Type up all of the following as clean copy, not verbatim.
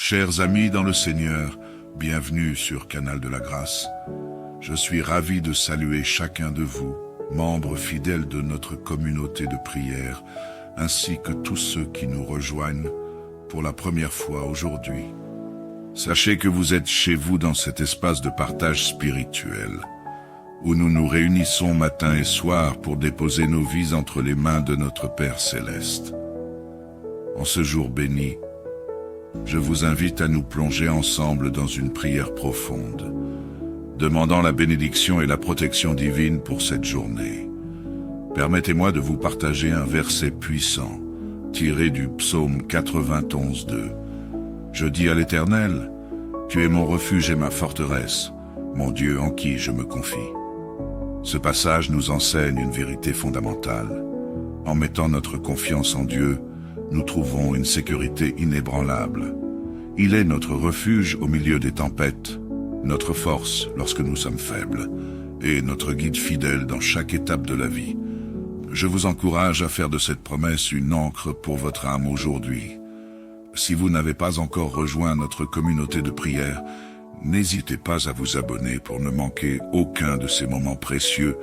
Chers amis dans le Seigneur, bienvenue sur Canal de la Grâce. Je suis ravi de saluer chacun de vous, membres fidèles de notre communauté de prière, ainsi que tous ceux qui nous rejoignent pour la première fois aujourd'hui. Sachez que vous êtes chez vous dans cet espace de partage spirituel, où nous nous réunissons matin et soir pour déposer nos vies entre les mains de notre Père Céleste. En ce jour béni, je vous invite à nous plonger ensemble dans une prière profonde, demandant la bénédiction et la protection divine pour cette journée. Permettez-moi de vous partager un verset puissant, tiré du psaume 91:2. Je dis à l'Éternel, tu es mon refuge et ma forteresse, mon Dieu en qui je me confie. Ce passage nous enseigne une vérité fondamentale. En mettant notre confiance en Dieu, nous trouvons une sécurité inébranlable. Il est notre refuge au milieu des tempêtes, notre force lorsque nous sommes faibles, et notre guide fidèle dans chaque étape de la vie. Je vous encourage à faire de cette promesse une ancre pour votre âme aujourd'hui. Si vous n'avez pas encore rejoint notre communauté de prière, n'hésitez pas à vous abonner pour ne manquer aucun de ces moments précieux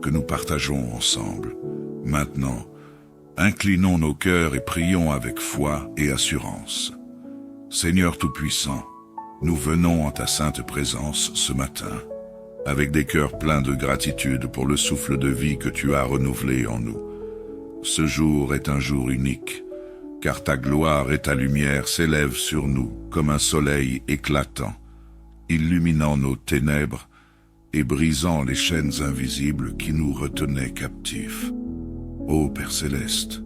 que nous partageons ensemble. Maintenant, inclinons nos cœurs et prions avec foi et assurance. Seigneur Tout-Puissant, nous venons en ta sainte présence ce matin, avec des cœurs pleins de gratitude pour le souffle de vie que tu as renouvelé en nous. Ce jour est un jour unique, car ta gloire et ta lumière s'élèvent sur nous comme un soleil éclatant, illuminant nos ténèbres et brisant les chaînes invisibles qui nous retenaient captifs. Ô Père Céleste,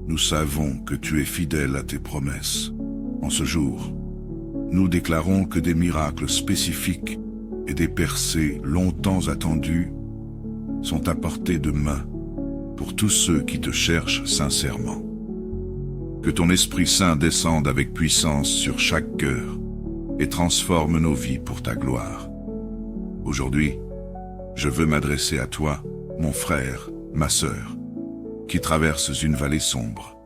nous savons que tu es fidèle à tes promesses. En ce jour, nous déclarons que des miracles spécifiques et des percées longtemps attendues sont à portée de main pour tous ceux qui te cherchent sincèrement. Que ton Esprit Saint descende avec puissance sur chaque cœur et transforme nos vies pour ta gloire. Aujourd'hui, je veux m'adresser à toi, mon frère, ma sœur, qui traverses une vallée sombre.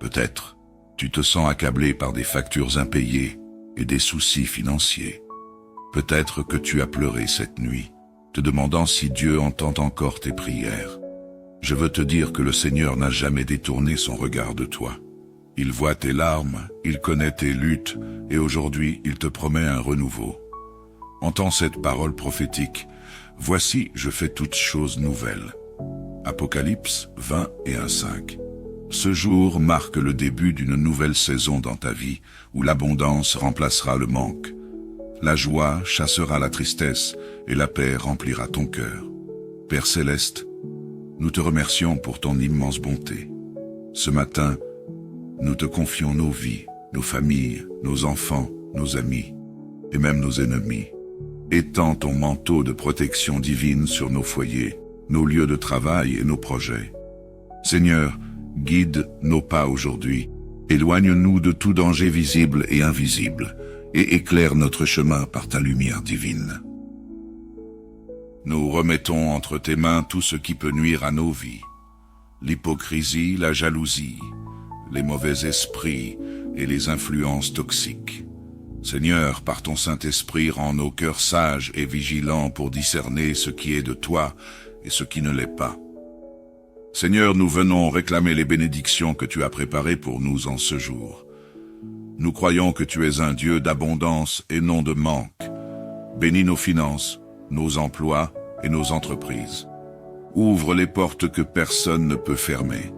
Peut-être, tu te sens accablé par des factures impayées et des soucis financiers. Peut-être que tu as pleuré cette nuit, te demandant si Dieu entend encore tes prières. Je veux te dire que le Seigneur n'a jamais détourné son regard de toi. Il voit tes larmes, il connaît tes luttes, et aujourd'hui il te promet un renouveau. Entends cette parole prophétique. Voici, je fais toutes choses nouvelles. Apocalypse 20:1-5. Ce jour marque le début d'une nouvelle saison dans ta vie, où l'abondance remplacera le manque. La joie chassera la tristesse, et la paix remplira ton cœur. Père Céleste, nous te remercions pour ton immense bonté. Ce matin, nous te confions nos vies, nos familles, nos enfants, nos amis, et même nos ennemis. Étends ton manteau de protection divine sur nos foyers, nos lieux de travail et nos projets. Seigneur, guide nos pas aujourd'hui, éloigne-nous de tout danger visible et invisible, et éclaire notre chemin par ta lumière divine. Nous remettons entre tes mains tout ce qui peut nuire à nos vies, l'hypocrisie, la jalousie, les mauvais esprits et les influences toxiques. Seigneur, par ton Saint-Esprit, rends nos cœurs sages et vigilants pour discerner ce qui est de toi et ce qui ne l'est pas. Seigneur, nous venons réclamer les bénédictions que tu as préparées pour nous en ce jour. Nous croyons que tu es un Dieu d'abondance et non de manque. Bénis nos finances, nos emplois et nos entreprises. Ouvre les portes que personne ne peut fermer,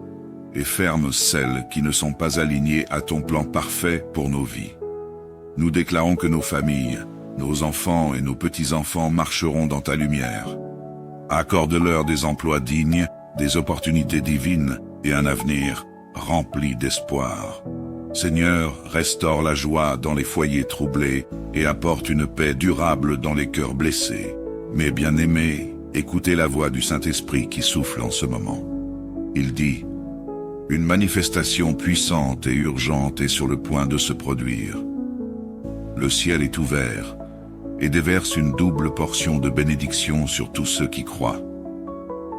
et ferme celles qui ne sont pas alignées à ton plan parfait pour nos vies. Nous déclarons que nos familles, nos enfants et nos petits-enfants marcheront dans ta lumière. Accorde-leur des emplois dignes, des opportunités divines et un avenir rempli d'espoir. Seigneur, restaure la joie dans les foyers troublés et apporte une paix durable dans les cœurs blessés. Mes bien-aimés, écoutez la voix du Saint-Esprit qui souffle en ce moment. Il dit, « Une manifestation puissante et urgente est sur le point de se produire. Le ciel est ouvert et déverse une double portion de bénédiction sur tous ceux qui croient.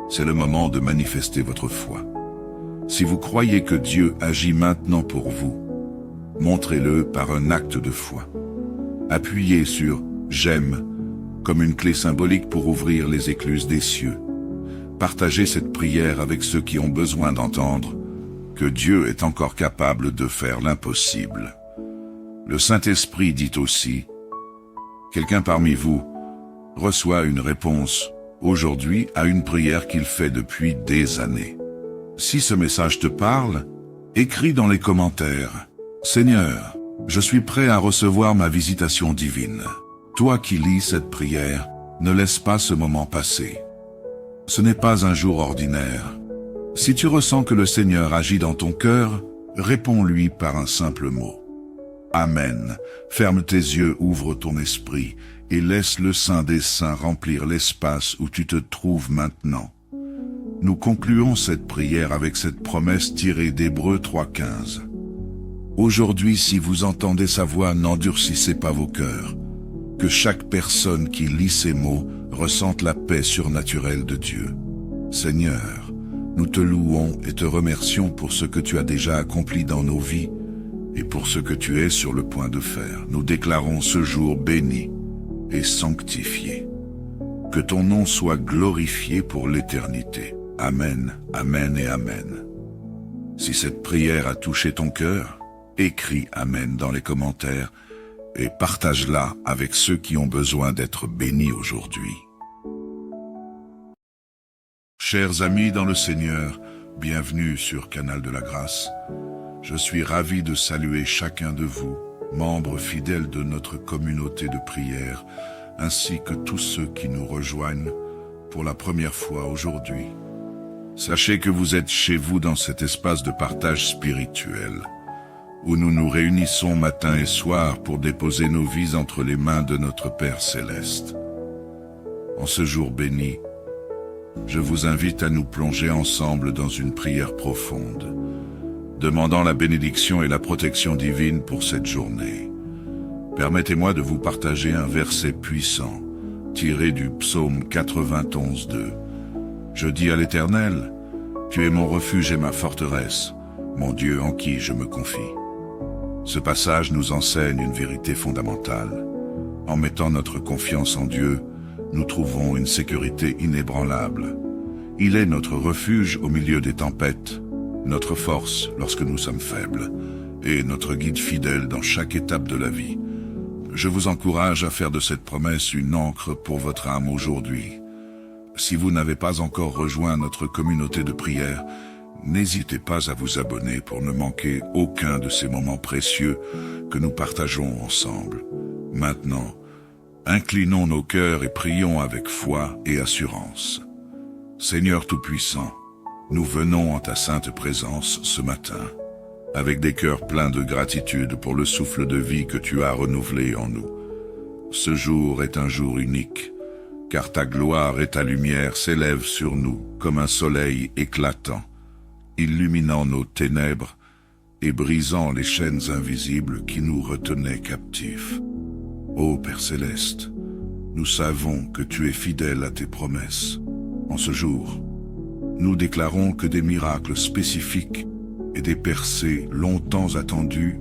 C'est le moment de manifester votre foi. Si vous croyez que Dieu agit maintenant pour vous, montrez-le par un acte de foi. Appuyez sur « J'aime » comme une clé symbolique pour ouvrir les écluses des cieux. Partagez cette prière avec ceux qui ont besoin d'entendre que Dieu est encore capable de faire l'impossible. Le Saint-Esprit dit aussi, quelqu'un parmi vous reçoit une réponse aujourd'hui à une prière qu'il fait depuis des années. Si ce message te parle, écris dans les commentaires, « Seigneur, je suis prêt à recevoir ma visitation divine. » Toi qui lis cette prière, ne laisse pas ce moment passer. Ce n'est pas un jour ordinaire. Si tu ressens que le Seigneur agit dans ton cœur, réponds-lui par un simple mot. Amen. Ferme tes yeux, ouvre ton esprit et laisse le Saint des Saints remplir l'espace où tu te trouves maintenant. Nous concluons cette prière avec cette promesse tirée d'Hébreux 3:15. Aujourd'hui, si vous entendez sa voix, n'endurcissez pas vos cœurs. Que chaque personne qui lit ces mots ressente la paix surnaturelle de Dieu. Seigneur, nous te louons et te remercions pour ce que tu as déjà accompli dans nos vies et pour ce que tu es sur le point de faire. Nous déclarons ce jour béni et sanctifié. Que ton nom soit glorifié pour l'éternité. Amen, amen et amen. Si cette prière a touché ton cœur, écris amen dans les commentaires et partage-la avec ceux qui ont besoin d'être bénis aujourd'hui. Chers amis dans le Seigneur, bienvenue sur Canal de la Grâce. Je suis ravi de saluer chacun de vous, membres fidèles de notre communauté de prière, ainsi que tous ceux qui nous rejoignent pour la première fois aujourd'hui. Sachez que vous êtes chez vous dans cet espace de partage spirituel, où nous nous réunissons matin et soir pour déposer nos vies entre les mains de notre Père Céleste. En ce jour béni, je vous invite à nous plonger ensemble dans une prière profonde, demandant la bénédiction et la protection divine pour cette journée. Permettez-moi de vous partager un verset puissant, tiré du psaume 91:2. Je dis à l'Éternel, « Tu es mon refuge et ma forteresse, mon Dieu en qui je me confie. » Ce passage nous enseigne une vérité fondamentale. En mettant notre confiance en Dieu, nous trouvons une sécurité inébranlable. Il est notre refuge au milieu des tempêtes, notre force lorsque nous sommes faibles, et notre guide fidèle dans chaque étape de la vie. Je vous encourage à faire de cette promesse une ancre pour votre âme aujourd'hui. Si vous n'avez pas encore rejoint notre communauté de prière, n'hésitez pas à vous abonner pour ne manquer aucun de ces moments précieux que nous partageons ensemble. Maintenant, inclinons nos cœurs et prions avec foi et assurance. Seigneur Tout-Puissant, nous venons en ta sainte présence ce matin, avec des cœurs pleins de gratitude pour le souffle de vie que tu as renouvelé en nous. Ce jour est un jour unique, car ta gloire et ta lumière s'élèvent sur nous comme un soleil éclatant, illuminant nos ténèbres et brisant les chaînes invisibles qui nous retenaient captifs. Ô Père Céleste, nous savons que tu es fidèle à tes promesses. En ce jour, nous déclarons que des miracles spécifiques et des percées longtemps attendues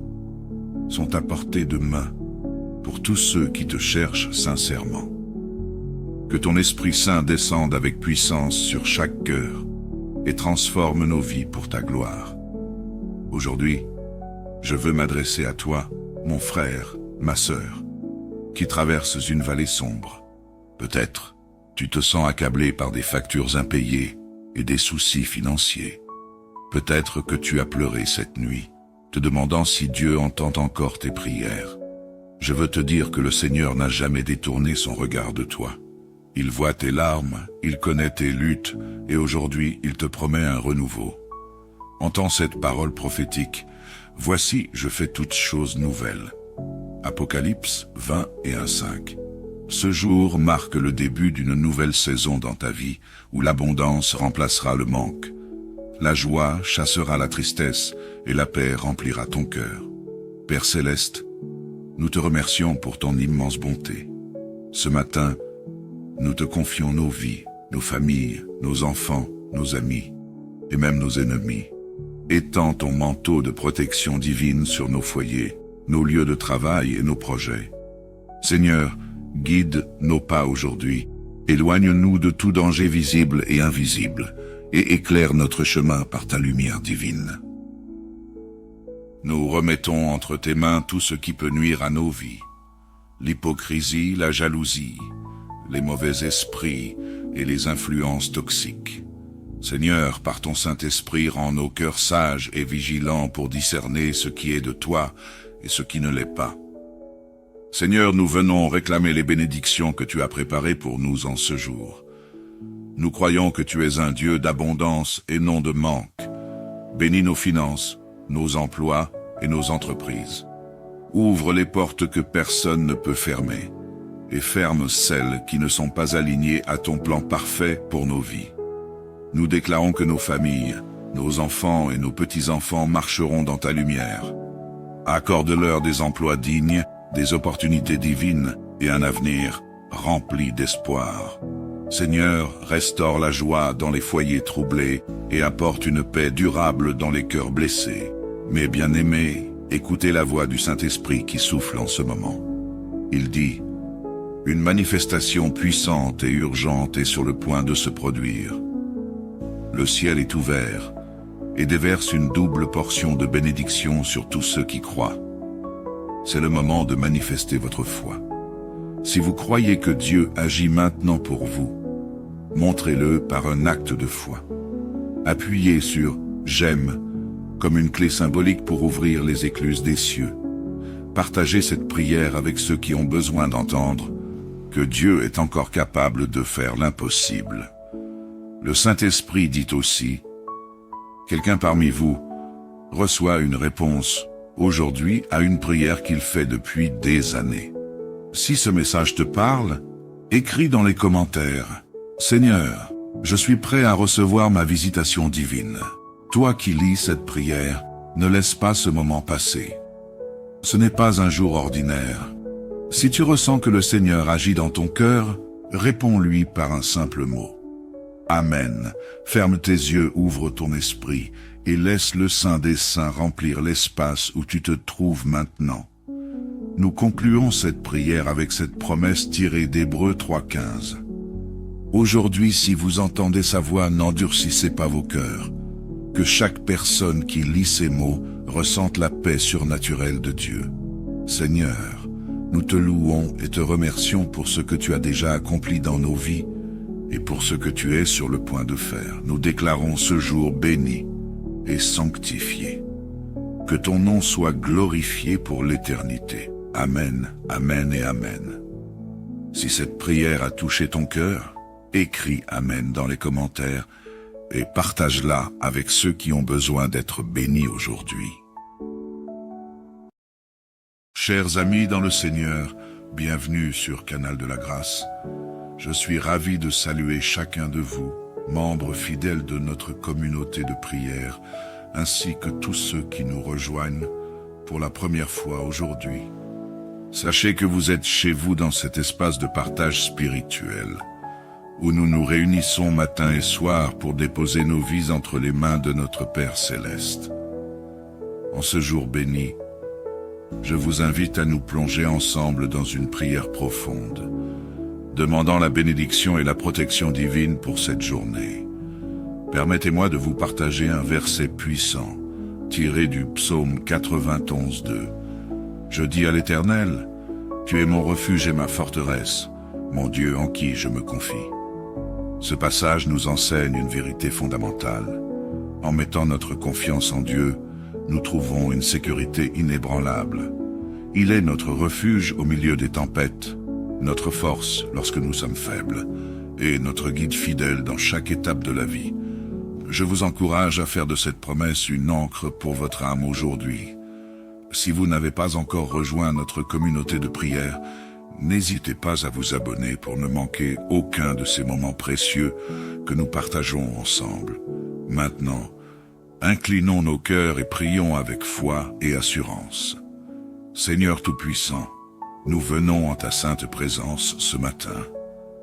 sont à portée de main pour tous ceux qui te cherchent sincèrement. Que ton Esprit Saint descende avec puissance sur chaque cœur et transforme nos vies pour ta gloire. Aujourd'hui, je veux m'adresser à toi, mon frère, ma sœur, qui traverses une vallée sombre. Peut-être tu te sens accablé par des factures impayées et des soucis financiers. Peut-être que tu as pleuré cette nuit, te demandant si Dieu entend encore tes prières. Je veux te dire que le Seigneur n'a jamais détourné son regard de toi. Il voit tes larmes, il connaît tes luttes, et aujourd'hui il te promet un renouveau. Entends cette parole prophétique. Voici, je fais toutes choses nouvelles. Apocalypse 20 et 1:5. Ce jour marque le début d'une nouvelle saison dans ta vie, où l'abondance remplacera le manque. La joie chassera la tristesse, et la paix remplira ton cœur. Père Céleste, nous te remercions pour ton immense bonté. Ce matin, nous te confions nos vies, nos familles, nos enfants, nos amis, et même nos ennemis. étends ton manteau de protection divine sur nos foyers, nos lieux de travail et nos projets. Seigneur, guide nos pas aujourd'hui, éloigne-nous de tout danger visible et invisible, et éclaire notre chemin par ta lumière divine. Nous remettons entre tes mains tout ce qui peut nuire à nos vies. L'hypocrisie, la jalousie, les mauvais esprits et les influences toxiques. Seigneur, par ton Saint-Esprit, rends nos cœurs sages et vigilants pour discerner ce qui est de toi et ce qui ne l'est pas. Seigneur, nous venons réclamer les bénédictions que tu as préparées pour nous en ce jour. Nous croyons que tu es un Dieu d'abondance et non de manque. Bénis nos finances, nos emplois et nos entreprises. Ouvre les portes que personne ne peut fermer et ferme celles qui ne sont pas alignées à ton plan parfait pour nos vies. Nous déclarons que nos familles, nos enfants et nos petits-enfants marcheront dans ta lumière. Accorde-leur des emplois dignes, des opportunités divines et un avenir rempli d'espoir. Seigneur, restaure la joie dans les foyers troublés et apporte une paix durable dans les cœurs blessés. Mes bien-aimés, écoutez la voix du Saint-Esprit qui souffle en ce moment. Il dit, « Une manifestation puissante et urgente est sur le point de se produire. Le ciel est ouvert et déverse une double portion de bénédiction sur tous ceux qui croient. C'est le moment de manifester votre foi. Si vous croyez que Dieu agit maintenant pour vous, montrez-le par un acte de foi. Appuyez sur « J'aime » comme une clé symbolique pour ouvrir les écluses des cieux. Partagez cette prière avec ceux qui ont besoin d'entendre que Dieu est encore capable de faire l'impossible. Le Saint-Esprit dit aussi, quelqu'un parmi vous reçoit une réponse aujourd'hui à une prière qu'il fait depuis des années. Si ce message te parle, écris dans les commentaires, « Seigneur, je suis prêt à recevoir ma visitation divine. » Toi qui lis cette prière, ne laisse pas ce moment passer. Ce n'est pas un jour ordinaire. Si tu ressens que le Seigneur agit dans ton cœur, réponds-lui par un simple mot. Amen. Ferme tes yeux, ouvre ton esprit et laisse le Saint des Saints remplir l'espace où tu te trouves maintenant. Nous concluons cette prière avec cette promesse tirée d'Hébreux 3:15. Aujourd'hui, si vous entendez sa voix, n'endurcissez pas vos cœurs. Que chaque personne qui lit ces mots ressente la paix surnaturelle de Dieu. Seigneur, nous te louons et te remercions pour ce que tu as déjà accompli dans nos vies et pour ce que tu es sur le point de faire. Nous déclarons ce jour béni et sanctifié. Que ton nom soit glorifié pour l'éternité. Amen, amen et amen. Si cette prière a touché ton cœur, écris amen dans les commentaires et partage-la avec ceux qui ont besoin d'être bénis aujourd'hui. Chers amis dans le Seigneur, bienvenue sur Canal de la Grâce. Je suis ravi de saluer chacun de vous, membres fidèles de notre communauté de prière, ainsi que tous ceux qui nous rejoignent pour la première fois aujourd'hui. Sachez que vous êtes chez vous dans cet espace de partage spirituel, où nous nous réunissons matin et soir pour déposer nos vies entre les mains de notre Père Céleste. En ce jour béni, je vous invite à nous plonger ensemble dans une prière profonde, demandant la bénédiction et la protection divine pour cette journée. Permettez-moi de vous partager un verset puissant, tiré du psaume 91:2. Je dis à l'Éternel, « Tu es mon refuge et ma forteresse, mon Dieu en qui je me confie. » Ce passage nous enseigne une vérité fondamentale. En mettant notre confiance en Dieu, nous trouvons une sécurité inébranlable. Il est notre refuge au milieu des tempêtes, notre force lorsque nous sommes faibles, et notre guide fidèle dans chaque étape de la vie. Je vous encourage à faire de cette promesse une ancre pour votre âme aujourd'hui. Si vous n'avez pas encore rejoint notre communauté de prière, n'hésitez pas à vous abonner pour ne manquer aucun de ces moments précieux que nous partageons ensemble. Maintenant, inclinons nos cœurs et prions avec foi et assurance. Seigneur Tout-Puissant, nous venons en ta sainte présence ce matin,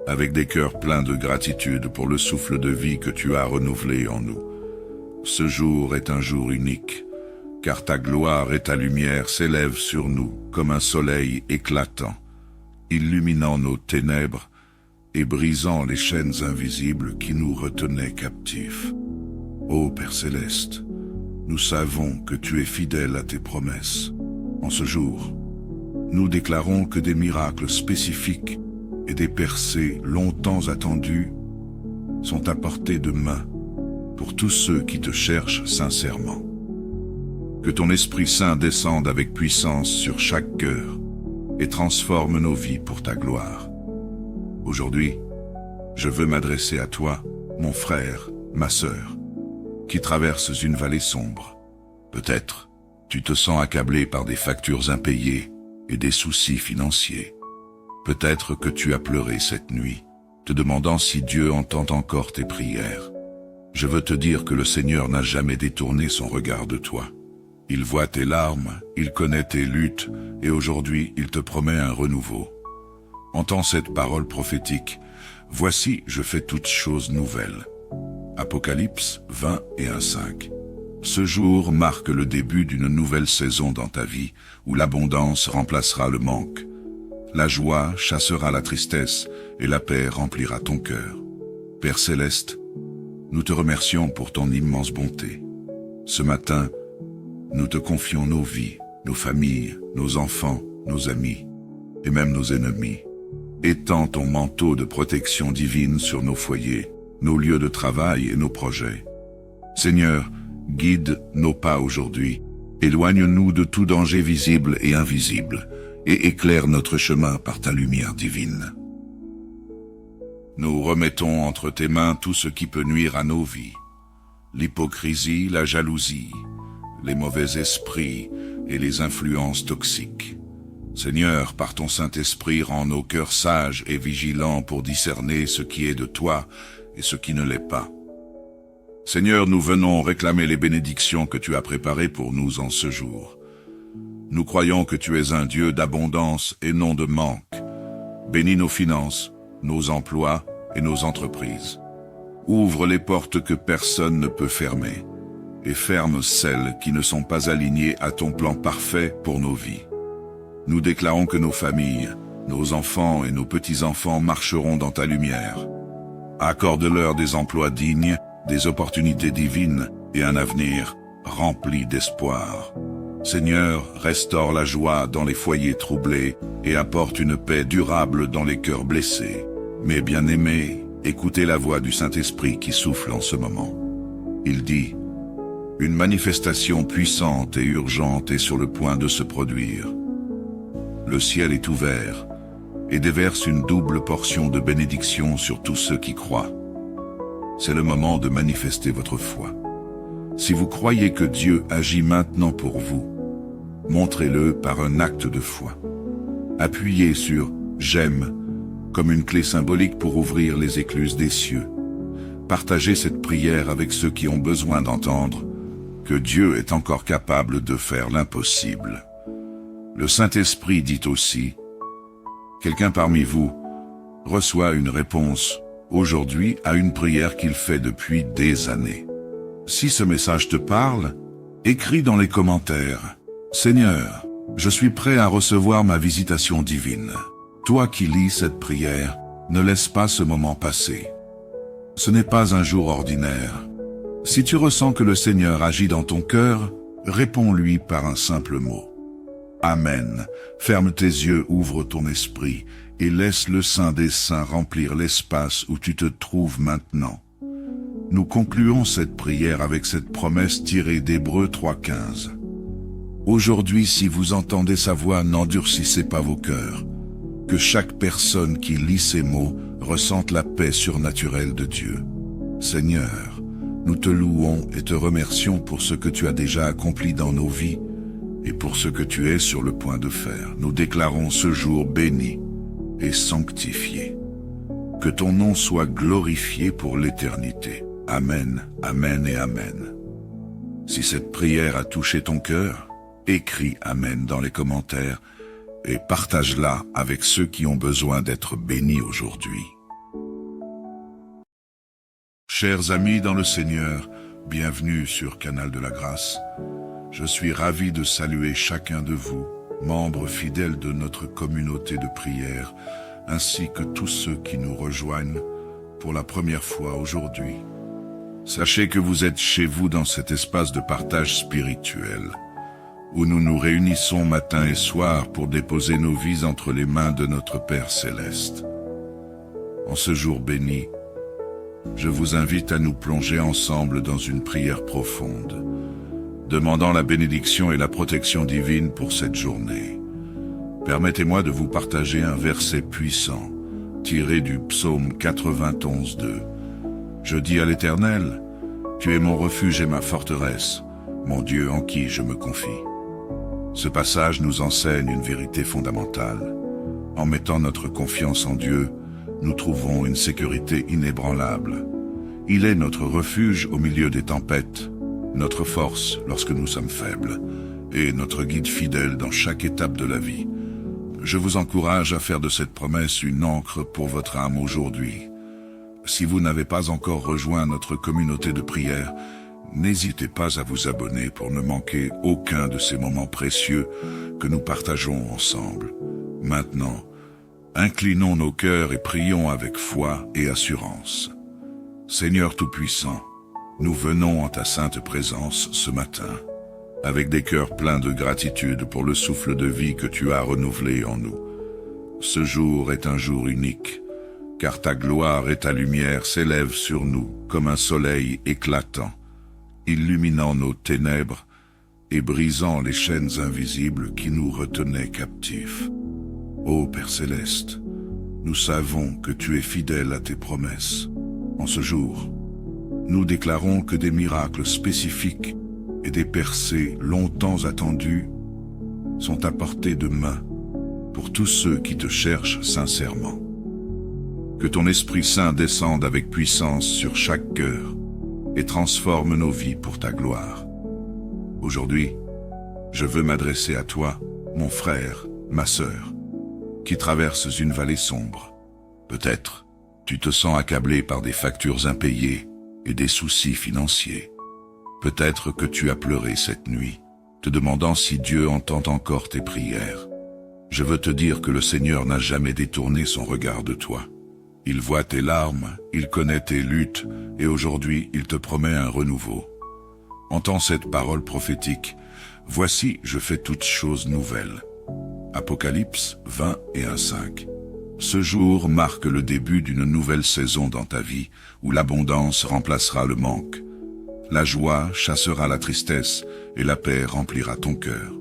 avec des cœurs pleins de gratitude pour le souffle de vie que tu as renouvelé en nous. Ce jour est un jour unique, car ta gloire et ta lumière s'élèvent sur nous comme un soleil éclatant, illuminant nos ténèbres et brisant les chaînes invisibles qui nous retenaient captifs. Ô Père Céleste, nous savons que tu es fidèle à tes promesses. En ce jour, nous déclarons que des miracles spécifiques et des percées longtemps attendues sont à portée de main pour tous ceux qui te cherchent sincèrement. Que ton Esprit Saint descende avec puissance sur chaque cœur et transforme nos vies pour ta gloire. Aujourd'hui, je veux m'adresser à toi, mon frère, ma sœur, qui traverses une vallée sombre. Peut-être, tu te sens accablé par des factures impayées et des soucis financiers. Peut-être que tu as pleuré cette nuit, te demandant si Dieu entend encore tes prières. Je veux te dire que le Seigneur n'a jamais détourné son regard de toi. Il voit tes larmes, il connaît tes luttes, et aujourd'hui il te promet un renouveau. Entends cette parole prophétique. Voici, je fais toutes choses nouvelles. Apocalypse 20 et 1:5. Ce jour marque le début d'une nouvelle saison dans ta vie, où l'abondance remplacera le manque. La joie chassera la tristesse, et la paix remplira ton cœur. Père Céleste, nous te remercions pour ton immense bonté. Ce matin, nous te confions nos vies, nos familles, nos enfants, nos amis, et même nos ennemis. Étends ton manteau de protection divine sur nos foyers, nos lieux de travail et nos projets. Seigneur, guide nos pas aujourd'hui, éloigne-nous de tout danger visible et invisible, et éclaire notre chemin par ta lumière divine. Nous remettons entre tes mains tout ce qui peut nuire à nos vies. L'hypocrisie, la jalousie, les mauvais esprits et les influences toxiques. Seigneur, par ton Saint-Esprit, rends nos cœurs sages et vigilants pour discerner ce qui est de toi et ce qui ne l'est pas. Seigneur, nous venons réclamer les bénédictions que tu as préparées pour nous en ce jour. Nous croyons que tu es un Dieu d'abondance et non de manque. Bénis nos finances, nos emplois et nos entreprises. Ouvre les portes que personne ne peut fermer et ferme celles qui ne sont pas alignées à ton plan parfait pour nos vies. Nous déclarons que nos familles, nos enfants et nos petits-enfants marcheront dans ta lumière. Accorde-leur des emplois dignes, des opportunités divines et un avenir rempli d'espoir. Seigneur, restaure la joie dans les foyers troublés et apporte une paix durable dans les cœurs blessés. Mes bien-aimés, écoutez la voix du Saint-Esprit qui souffle en ce moment. Il dit, « Une manifestation puissante et urgente est sur le point de se produire. Le ciel est ouvert et déverse une double portion de bénédiction sur tous ceux qui croient. C'est le moment de manifester votre foi. Si vous croyez que Dieu agit maintenant pour vous, montrez-le par un acte de foi. Appuyez sur « J'aime » comme une clé symbolique pour ouvrir les écluses des cieux. Partagez cette prière avec ceux qui ont besoin d'entendre que Dieu est encore capable de faire l'impossible. Le Saint-Esprit dit aussi, quelqu'un parmi vous reçoit une réponse aujourd'hui à une prière qu'il fait depuis des années. Si ce message te parle, écris dans les commentaires, « Seigneur, je suis prêt à recevoir ma visitation divine. » Toi qui lis cette prière, ne laisse pas ce moment passer. Ce n'est pas un jour ordinaire. Si tu ressens que le Seigneur agit dans ton cœur, réponds-lui par un simple mot. Amen. Ferme tes yeux, ouvre ton esprit et laisse le Saint des Saints remplir l'espace où tu te trouves maintenant. Nous concluons cette prière avec cette promesse tirée d'Hébreux 3:15. Aujourd'hui, si vous entendez sa voix, n'endurcissez pas vos cœurs. Que chaque personne qui lit ces mots ressente la paix surnaturelle de Dieu. Seigneur, nous te louons et te remercions pour ce que tu as déjà accompli dans nos vies et pour ce que tu es sur le point de faire. Nous déclarons ce jour béni et sanctifié. Que ton nom soit glorifié pour l'éternité. Amen, amen et amen. Si cette prière a touché ton cœur, écris amen dans les commentaires et partage-la avec ceux qui ont besoin d'être bénis aujourd'hui. Chers amis dans le Seigneur, bienvenue sur Canal de la Grâce. Je suis ravi de saluer chacun de vous, membres fidèles de notre communauté de prière, ainsi que tous ceux qui nous rejoignent pour la première fois aujourd'hui. Sachez que vous êtes chez vous dans cet espace de partage spirituel, où nous nous réunissons matin et soir pour déposer nos vies entre les mains de notre Père Céleste. En ce jour béni, je vous invite à nous plonger ensemble dans une prière profonde, demandant la bénédiction et la protection divine pour cette journée. Permettez-moi de vous partager un verset puissant, tiré du psaume 91:2. Je dis à l'Éternel, tu es mon refuge et ma forteresse, mon Dieu en qui je me confie. Ce passage nous enseigne une vérité fondamentale. En mettant notre confiance en Dieu, nous trouvons une sécurité inébranlable. Il est notre refuge au milieu des tempêtes, notre force lorsque nous sommes faibles, et notre guide fidèle dans chaque étape de la vie. Je vous encourage à faire de cette promesse une ancre pour votre âme aujourd'hui. Si vous n'avez pas encore rejoint notre communauté de prière, n'hésitez pas à vous abonner pour ne manquer aucun de ces moments précieux que nous partageons ensemble. Maintenant, inclinons nos cœurs et prions avec foi et assurance. Seigneur Tout-Puissant, nous venons en ta sainte présence ce matin, avec des cœurs pleins de gratitude pour le souffle de vie que tu as renouvelé en nous. Ce jour est un jour unique, car ta gloire et ta lumière s'élèvent sur nous comme un soleil éclatant, illuminant nos ténèbres et brisant les chaînes invisibles qui nous retenaient captifs. Ô Père Céleste, nous savons que tu es fidèle à tes promesses. En ce jour, nous déclarons que des miracles spécifiques et des percées longtemps attendues sont à portée de main pour tous ceux qui te cherchent sincèrement. Que ton Esprit Saint descende avec puissance sur chaque cœur et transforme nos vies pour ta gloire. Aujourd'hui, je veux m'adresser à toi, mon frère, ma sœur, qui traverses une vallée sombre. Peut-être, tu te sens accablé par des factures impayées et des soucis financiers. Peut-être que tu as pleuré cette nuit, te demandant si Dieu entend encore tes prières. Je veux te dire que le Seigneur n'a jamais détourné son regard de toi. Il voit tes larmes, il connaît tes luttes, et aujourd'hui il te promet un renouveau. Entends cette parole prophétique. Voici, je fais toutes choses nouvelles. Apocalypse 20:1-5. Ce jour marque le début d'une nouvelle saison dans ta vie, où l'abondance remplacera le manque. La joie chassera la tristesse, et la paix remplira ton cœur.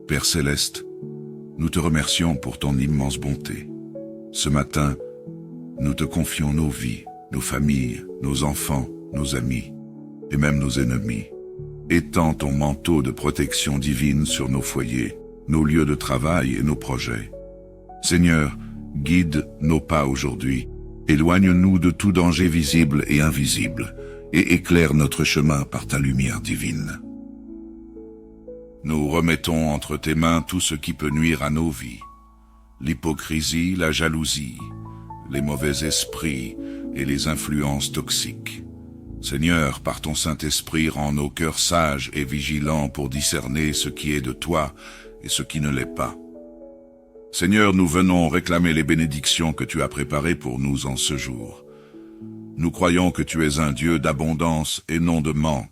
Père Céleste, nous te remercions pour ton immense bonté. Ce matin, nous te confions nos vies, nos familles, nos enfants, nos amis, et même nos ennemis. Étends ton manteau de protection divine sur nos foyers, nos lieux de travail et nos projets. Seigneur, guide nos pas aujourd'hui, éloigne-nous de tout danger visible et invisible, et éclaire notre chemin par ta lumière divine. Nous remettons entre tes mains tout ce qui peut nuire à nos vies, l'hypocrisie, la jalousie, les mauvais esprits et les influences toxiques. Seigneur, par ton Saint-Esprit, rends nos cœurs sages et vigilants pour discerner ce qui est de toi et ce qui ne l'est pas. Seigneur, nous venons réclamer les bénédictions que tu as préparées pour nous en ce jour. Nous croyons que tu es un Dieu d'abondance et non de manque.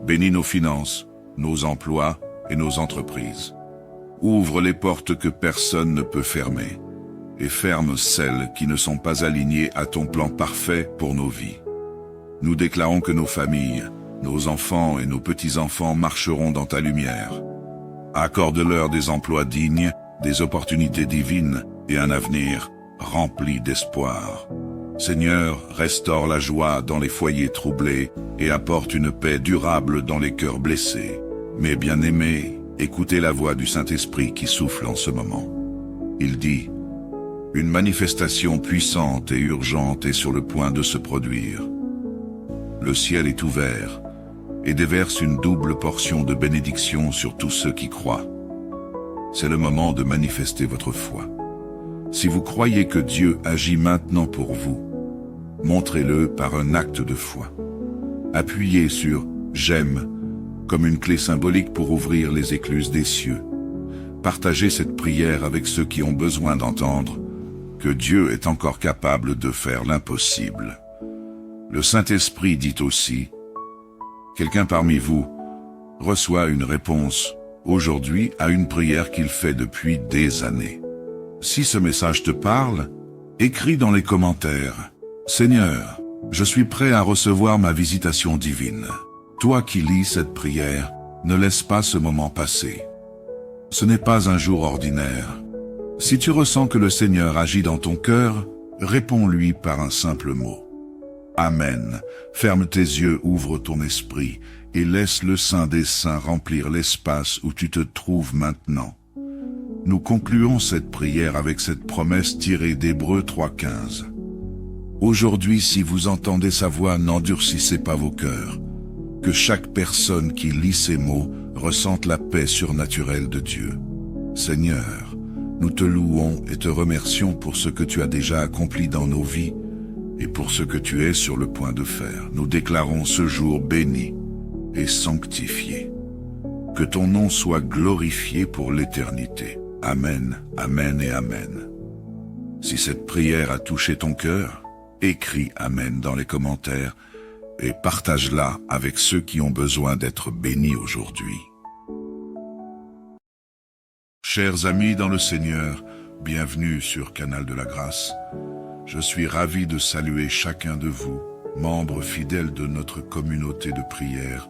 Bénis nos finances, nos emplois et nos entreprises. Ouvre les portes que personne ne peut fermer, et ferme celles qui ne sont pas alignées à ton plan parfait pour nos vies. Nous déclarons que nos familles, nos enfants et nos petits-enfants marcheront dans ta lumière. Accorde-leur des emplois dignes, des opportunités divines et un avenir rempli d'espoir. Seigneur, restaure la joie dans les foyers troublés et apporte une paix durable dans les cœurs blessés. Mes bien-aimés, écoutez la voix du Saint-Esprit qui souffle en ce moment. Il dit, « Une manifestation puissante et urgente est sur le point de se produire. Le ciel est ouvert et déverse une double portion de bénédiction sur tous ceux qui croient. C'est le moment de manifester votre foi. Si vous croyez que Dieu agit maintenant pour vous, montrez-le par un acte de foi. Appuyez sur « J'aime » comme une clé symbolique pour ouvrir les écluses des cieux. Partagez cette prière avec ceux qui ont besoin d'entendre que Dieu est encore capable de faire l'impossible. Le Saint-Esprit dit aussi, quelqu'un parmi vous reçoit une réponse aujourd'hui à une prière qu'il fait depuis des années. Si ce message te parle, écris dans les commentaires, « Seigneur, je suis prêt à recevoir ma visitation divine. » Toi qui lis cette prière, ne laisse pas ce moment passer. Ce n'est pas un jour ordinaire. Si tu ressens que le Seigneur agit dans ton cœur, réponds-lui par un simple mot. Amen. Ferme tes yeux, ouvre ton esprit et laisse le Saint des Saints remplir l'espace où tu te trouves maintenant. Nous concluons cette prière avec cette promesse tirée d'Hébreux 3:15. Aujourd'hui, si vous entendez sa voix, n'endurcissez pas vos cœurs. Que chaque personne qui lit ces mots ressente la paix surnaturelle de Dieu. Seigneur, nous te louons et te remercions pour ce que tu as déjà accompli dans nos vies et pour ce que tu es sur le point de faire. Nous déclarons ce jour béni et sanctifié. Que ton nom soit glorifié pour l'éternité. Amen, amen et amen. Si cette prière a touché ton cœur, écris amen dans les commentaires et partage-la avec ceux qui ont besoin d'être bénis aujourd'hui. Chers amis dans le Seigneur, bienvenue sur Canal de la Grâce. Je suis ravi de saluer chacun de vous, membres fidèles de notre communauté de prière,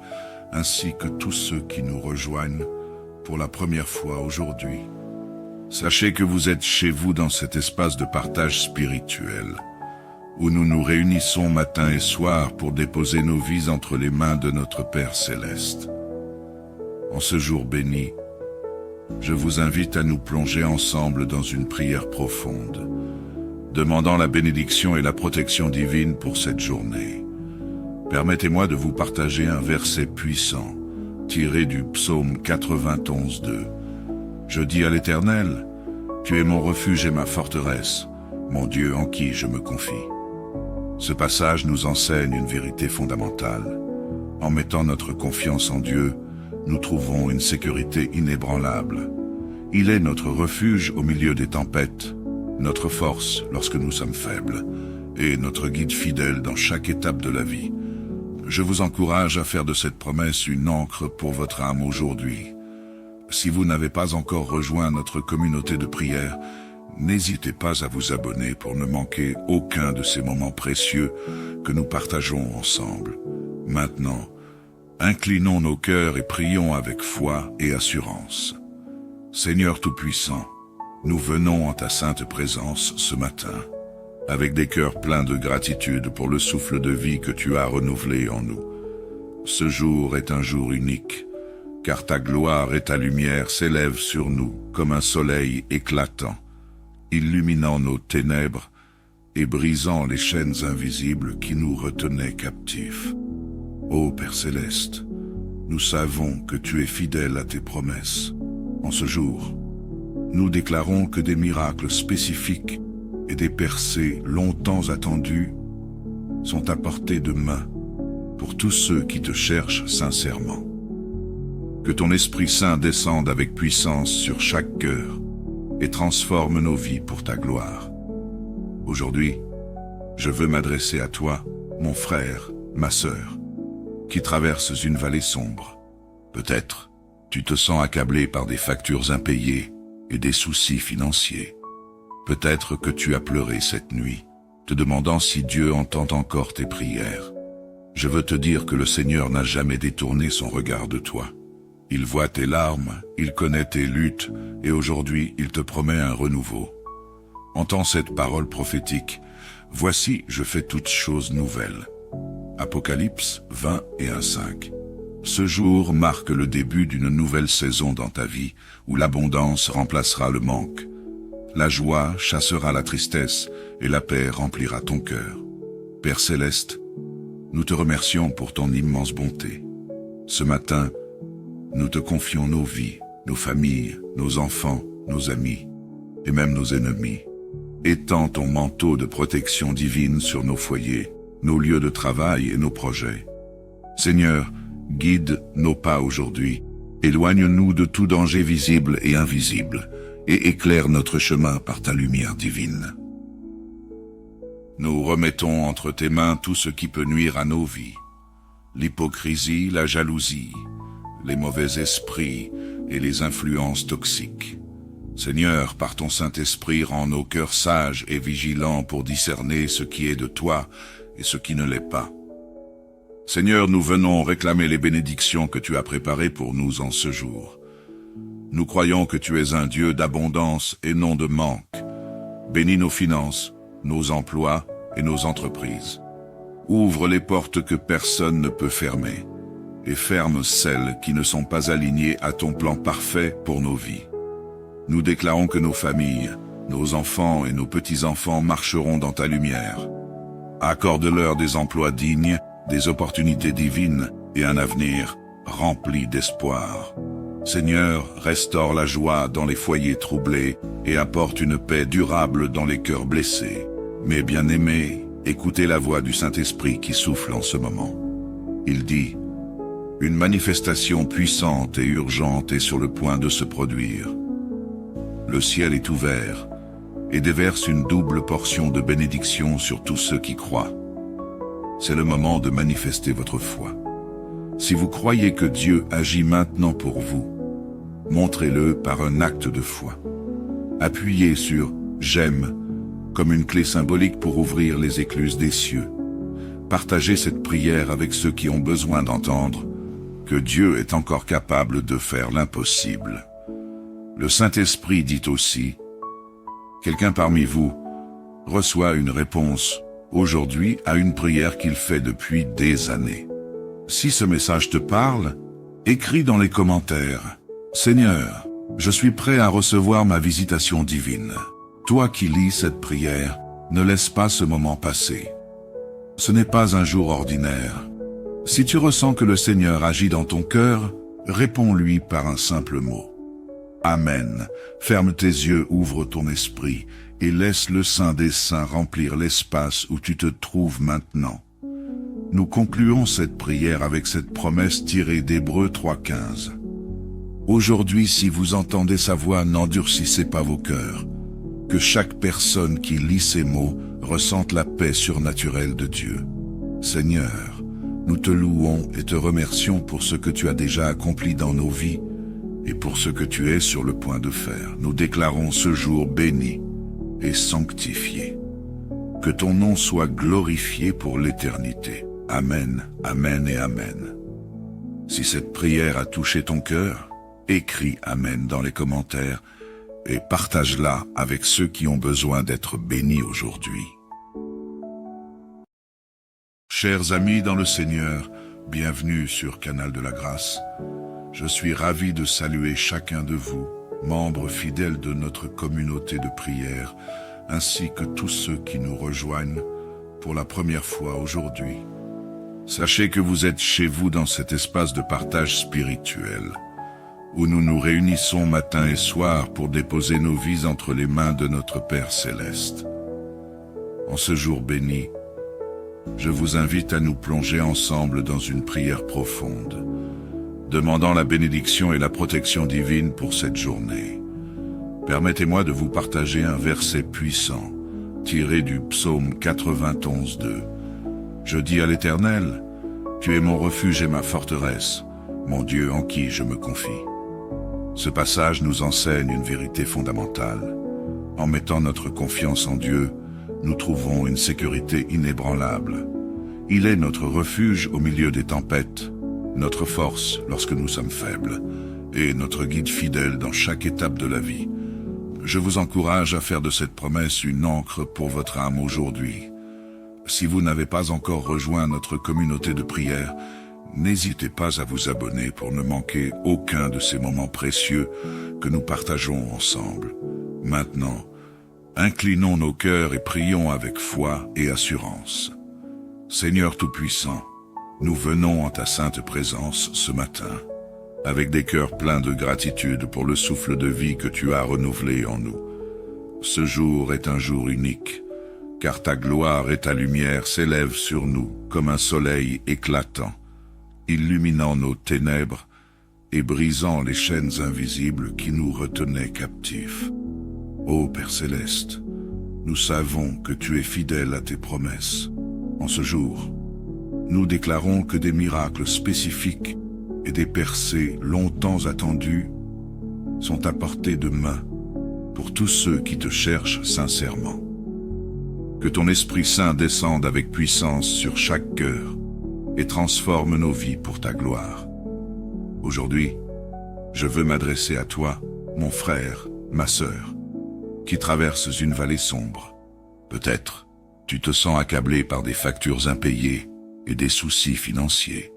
ainsi que tous ceux qui nous rejoignent pour la première fois aujourd'hui. Sachez que vous êtes chez vous dans cet espace de partage spirituel, où nous nous réunissons matin et soir pour déposer nos vies entre les mains de notre Père Céleste. En ce jour béni, je vous invite à nous plonger ensemble dans une prière profonde, demandant la bénédiction et la protection divine pour cette journée. Permettez-moi de vous partager un verset puissant, tiré du psaume 91:2. Je dis à l'Éternel, tu es mon refuge et ma forteresse, mon Dieu en qui je me confie. Ce passage nous enseigne une vérité fondamentale. En mettant notre confiance en Dieu, nous trouvons une sécurité inébranlable. Il est notre refuge au milieu des tempêtes, notre force lorsque nous sommes faibles, et notre guide fidèle dans chaque étape de la vie. Je vous encourage à faire de cette promesse une ancre pour votre âme aujourd'hui. Si vous n'avez pas encore rejoint notre communauté de prière, n'hésitez pas à vous abonner pour ne manquer aucun de ces moments précieux que nous partageons ensemble. Maintenant, inclinons nos cœurs et prions avec foi et assurance. Seigneur Tout-Puissant, nous venons en ta sainte présence ce matin, avec des cœurs pleins de gratitude pour le souffle de vie que tu as renouvelé en nous. Ce jour est un jour unique, car ta gloire et ta lumière s'élèvent sur nous comme un soleil éclatant, illuminant nos ténèbres et brisant les chaînes invisibles qui nous retenaient captifs. Ô Père Céleste, nous savons que tu es fidèle à tes promesses. En ce jour, nous déclarons que des miracles spécifiques et des percées longtemps attendues sont à portée de main pour tous ceux qui te cherchent sincèrement. Que ton Esprit Saint descende avec puissance sur chaque cœur et transforme nos vies pour ta gloire. Aujourd'hui, je veux m'adresser à toi, mon frère, ma sœur, qui traverses une vallée sombre. Peut-être, tu te sens accablé par des factures impayées et des soucis financiers. Peut-être que tu as pleuré cette nuit, te demandant si Dieu entend encore tes prières. Je veux te dire que le Seigneur n'a jamais détourné son regard de toi. Il voit tes larmes, il connaît tes luttes, et aujourd'hui il te promet un renouveau. Entends cette parole prophétique. Voici, je fais toutes choses nouvelles. Apocalypse 20:1-5. Ce jour marque le début d'une nouvelle saison dans ta vie, où l'abondance remplacera le manque. La joie chassera la tristesse, et la paix remplira ton cœur. Père Céleste, nous te remercions pour ton immense bonté. Ce matin, nous te confions nos vies, nos familles, nos enfants, nos amis, et même nos ennemis. Étends ton manteau de protection divine sur nos foyers, nos lieux de travail et nos projets. Seigneur, guide nos pas aujourd'hui. Éloigne-nous de tout danger visible et invisible, et éclaire notre chemin par ta lumière divine. Nous remettons entre tes mains tout ce qui peut nuire à nos vies. L'hypocrisie, la jalousie, les mauvais esprits et les influences toxiques. Seigneur, par ton Saint-Esprit, rends nos cœurs sages et vigilants pour discerner ce qui est de toi et ce qui ne l'est pas. Seigneur, nous venons réclamer les bénédictions que tu as préparées pour nous en ce jour. Nous croyons que tu es un Dieu d'abondance et non de manque. Bénis nos finances, nos emplois et nos entreprises. Ouvre les portes que personne ne peut fermer et ferme celles qui ne sont pas alignées à ton plan parfait pour nos vies. Nous déclarons que nos familles, nos enfants et nos petits-enfants marcheront dans ta lumière. Accorde-leur des emplois dignes, des opportunités divines et un avenir rempli d'espoir. Seigneur, restaure la joie dans les foyers troublés et apporte une paix durable dans les cœurs blessés. Mes bien-aimés, écoutez la voix du Saint-Esprit qui souffle en ce moment. Il dit, « Une manifestation puissante et urgente est sur le point de se produire. Le ciel est ouvert et déverse une double portion de bénédiction sur tous ceux qui croient. C'est le moment de manifester votre foi. Si vous croyez que Dieu agit maintenant pour vous, montrez-le par un acte de foi. Appuyez sur « J'aime » comme une clé symbolique pour ouvrir les écluses des cieux. Partagez cette prière avec ceux qui ont besoin d'entendre que Dieu est encore capable de faire l'impossible. Le Saint-Esprit dit aussi, quelqu'un parmi vous reçoit une réponse aujourd'hui à une prière qu'il fait depuis des années. Si ce message te parle, écris dans les commentaires, « Seigneur, je suis prêt à recevoir ma visitation divine. » Toi qui lis cette prière, ne laisse pas ce moment passer. Ce n'est pas un jour ordinaire. Si tu ressens que le Seigneur agit dans ton cœur, réponds-lui par un simple mot. Amen. Ferme tes yeux, ouvre ton esprit et laisse le Saint des Saints remplir l'espace où tu te trouves maintenant. Nous concluons cette prière avec cette promesse tirée d'Hébreux 3:15. Aujourd'hui, si vous entendez sa voix, n'endurcissez pas vos cœurs. Que chaque personne qui lit ces mots ressente la paix surnaturelle de Dieu. Seigneur, nous te louons et te remercions pour ce que tu as déjà accompli dans nos vies et pour ce que tu es sur le point de faire. Nous déclarons ce jour béni et sanctifié. Que ton nom soit glorifié pour l'éternité. Amen, amen et amen. Si cette prière a touché ton cœur, écris amen dans les commentaires et partage-la avec ceux qui ont besoin d'être bénis aujourd'hui. Chers amis dans le Seigneur, bienvenue sur Canal de la Grâce. Je suis ravi de saluer chacun de vous, membres fidèles de notre communauté de prière, ainsi que tous ceux qui nous rejoignent pour la première fois aujourd'hui. Sachez que vous êtes chez vous dans cet espace de partage spirituel, où nous nous réunissons matin et soir pour déposer nos vies entre les mains de notre Père Céleste. En ce jour béni, je vous invite à nous plonger ensemble dans une prière profonde, demandant la bénédiction et la protection divine pour cette journée. Permettez-moi de vous partager un verset puissant, tiré du psaume 91:2. Je dis à l'Éternel, « Tu es mon refuge et ma forteresse, mon Dieu en qui je me confie. » Ce passage nous enseigne une vérité fondamentale. En mettant notre confiance en Dieu, nous trouvons une sécurité inébranlable. Il est notre refuge au milieu des tempêtes, notre force lorsque nous sommes faibles, et notre guide fidèle dans chaque étape de la vie. Je vous encourage à faire de cette promesse une ancre pour votre âme aujourd'hui. Si vous n'avez pas encore rejoint notre communauté de prière, n'hésitez pas à vous abonner pour ne manquer aucun de ces moments précieux que nous partageons ensemble. Maintenant, inclinons nos cœurs et prions avec foi et assurance. Seigneur Tout-Puissant, nous venons en ta sainte présence ce matin, avec des cœurs pleins de gratitude pour le souffle de vie que tu as renouvelé en nous. Ce jour est un jour unique, car ta gloire et ta lumière s'élèvent sur nous comme un soleil éclatant, illuminant nos ténèbres et brisant les chaînes invisibles qui nous retenaient captifs. Ô Père céleste, nous savons que tu es fidèle à tes promesses. En ce jour, nous déclarons que des miracles spécifiques et des percées longtemps attendues sont à portée de main pour tous ceux qui te cherchent sincèrement. Que ton Esprit Saint descende avec puissance sur chaque cœur et transforme nos vies pour ta gloire. Aujourd'hui, je veux m'adresser à toi, mon frère, ma sœur, qui traverses une vallée sombre. Peut-être, tu te sens accablé par des factures impayées et des soucis financiers.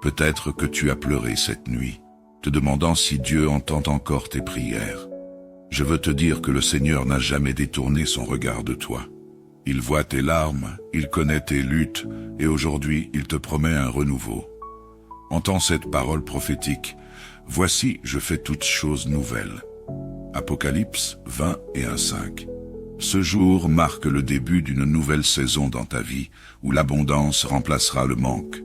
Peut-être que tu as pleuré cette nuit, te demandant si Dieu entend encore tes prières. Je veux te dire que le Seigneur n'a jamais détourné son regard de toi. Il voit tes larmes, il connaît tes luttes, et aujourd'hui il te promet un renouveau. Entends cette parole prophétique. Voici, je fais toutes choses nouvelles. Apocalypse 20 et 1:5. Ce jour marque le début d'une nouvelle saison dans ta vie, où l'abondance remplacera le manque.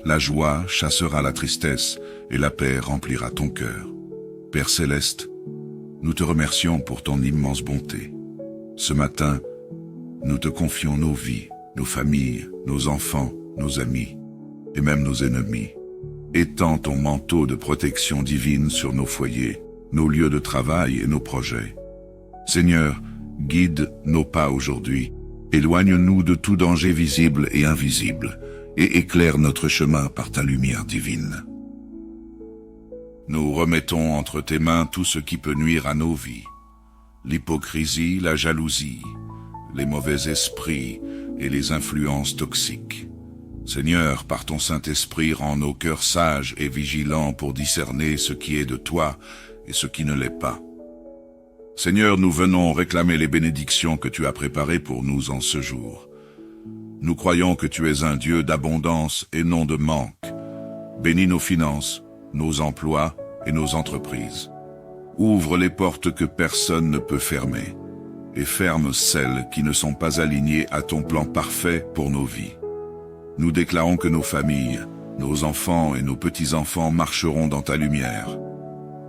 La joie chassera la tristesse, et la paix remplira ton cœur. Père céleste, nous te remercions pour ton immense bonté. Ce matin, nous te confions nos vies, nos familles, nos enfants, nos amis, et même nos ennemis. Étends ton manteau de protection divine sur nos foyers, nos lieux de travail et nos projets. Seigneur, guide nos pas aujourd'hui, éloigne-nous de tout danger visible et invisible, et éclaire notre chemin par ta lumière divine. Nous remettons entre tes mains tout ce qui peut nuire à nos vies. L'hypocrisie, la jalousie, les mauvais esprits et les influences toxiques. Seigneur, par ton Saint-Esprit, rends nos cœurs sages et vigilants pour discerner ce qui est de toi et ce qui ne l'est pas. Seigneur, nous venons réclamer les bénédictions que tu as préparées pour nous en ce jour. Nous croyons que tu es un Dieu d'abondance et non de manque. Bénis nos finances, nos emplois et nos entreprises. Ouvre les portes que personne ne peut fermer et ferme celles qui ne sont pas alignées à ton plan parfait pour nos vies. Nous déclarons que nos familles, nos enfants et nos petits-enfants marcheront dans ta lumière.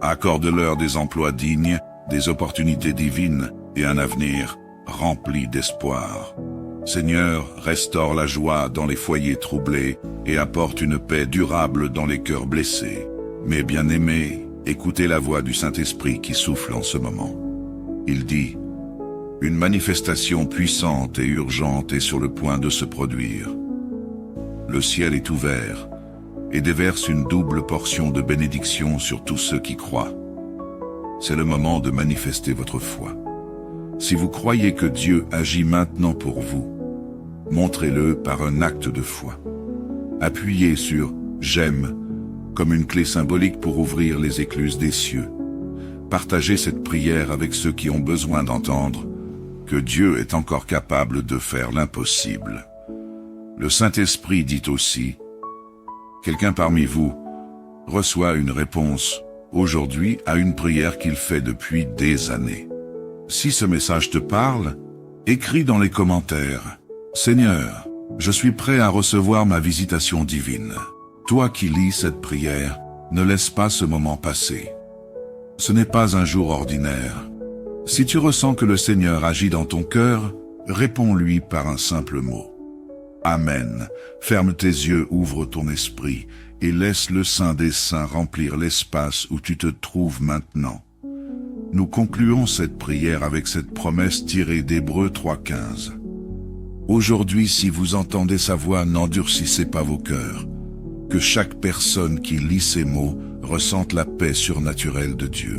Accorde-leur des emplois dignes, des opportunités divines et un avenir rempli d'espoir. Seigneur, restaure la joie dans les foyers troublés et apporte une paix durable dans les cœurs blessés. Mes bien-aimés, écoutez la voix du Saint-Esprit qui souffle en ce moment. Il dit: une manifestation puissante et urgente est sur le point de se produire. Le ciel est ouvert et déverse une double portion de bénédiction sur tous ceux qui croient. C'est le moment de manifester votre foi. Si vous croyez que Dieu agit maintenant pour vous, montrez-le par un acte de foi. Appuyez sur « J'aime » comme une clé symbolique pour ouvrir les écluses des cieux. Partagez cette prière avec ceux qui ont besoin d'entendre que Dieu est encore capable de faire l'impossible. Le Saint-Esprit dit aussi: quelqu'un parmi vous reçoit une réponse aujourd'hui à une prière qu'il fait depuis des années. Si ce message te parle, écris dans les commentaires: Seigneur, je suis prêt à recevoir ma visitation divine. Toi qui lis cette prière, ne laisse pas ce moment passer. Ce n'est pas un jour ordinaire. Si tu ressens que le Seigneur agit dans ton cœur, réponds-lui par un simple mot. Amen. Ferme tes yeux, ouvre ton esprit et laisse le Saint des Saints remplir l'espace où tu te trouves maintenant. Nous concluons cette prière avec cette promesse tirée d'Hébreux 3:15. Aujourd'hui, si vous entendez sa voix, n'endurcissez pas vos cœurs. Que chaque personne qui lit ces mots ressente la paix surnaturelle de Dieu.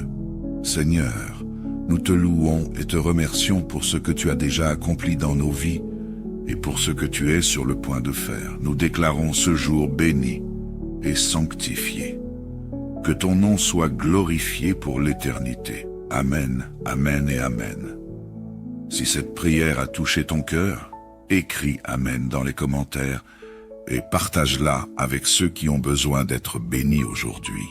Seigneur, nous te louons et te remercions pour ce que tu as déjà accompli dans nos vies et pour ce que tu es sur le point de faire. Nous déclarons ce jour béni et sanctifié. Que ton nom soit glorifié pour l'éternité. Amen, amen et amen. Si cette prière a touché ton cœur, écris amen dans les commentaires et partage-la avec ceux qui ont besoin d'être bénis aujourd'hui.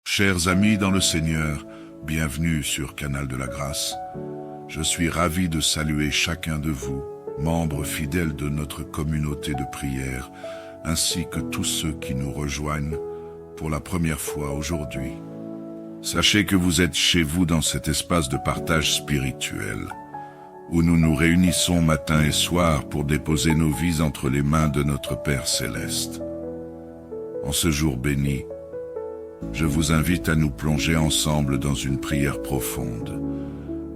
Chers amis dans le Seigneur, bienvenue sur Canal de la Grâce. Je suis ravi de saluer chacun de vous, membres fidèles de notre communauté de prière, ainsi que tous ceux qui nous rejoignent pour la première fois aujourd'hui. Sachez que vous êtes chez vous dans cet espace de partage spirituel, où nous nous réunissons matin et soir pour déposer nos vies entre les mains de notre Père Céleste. En ce jour béni, je vous invite à nous plonger ensemble dans une prière profonde,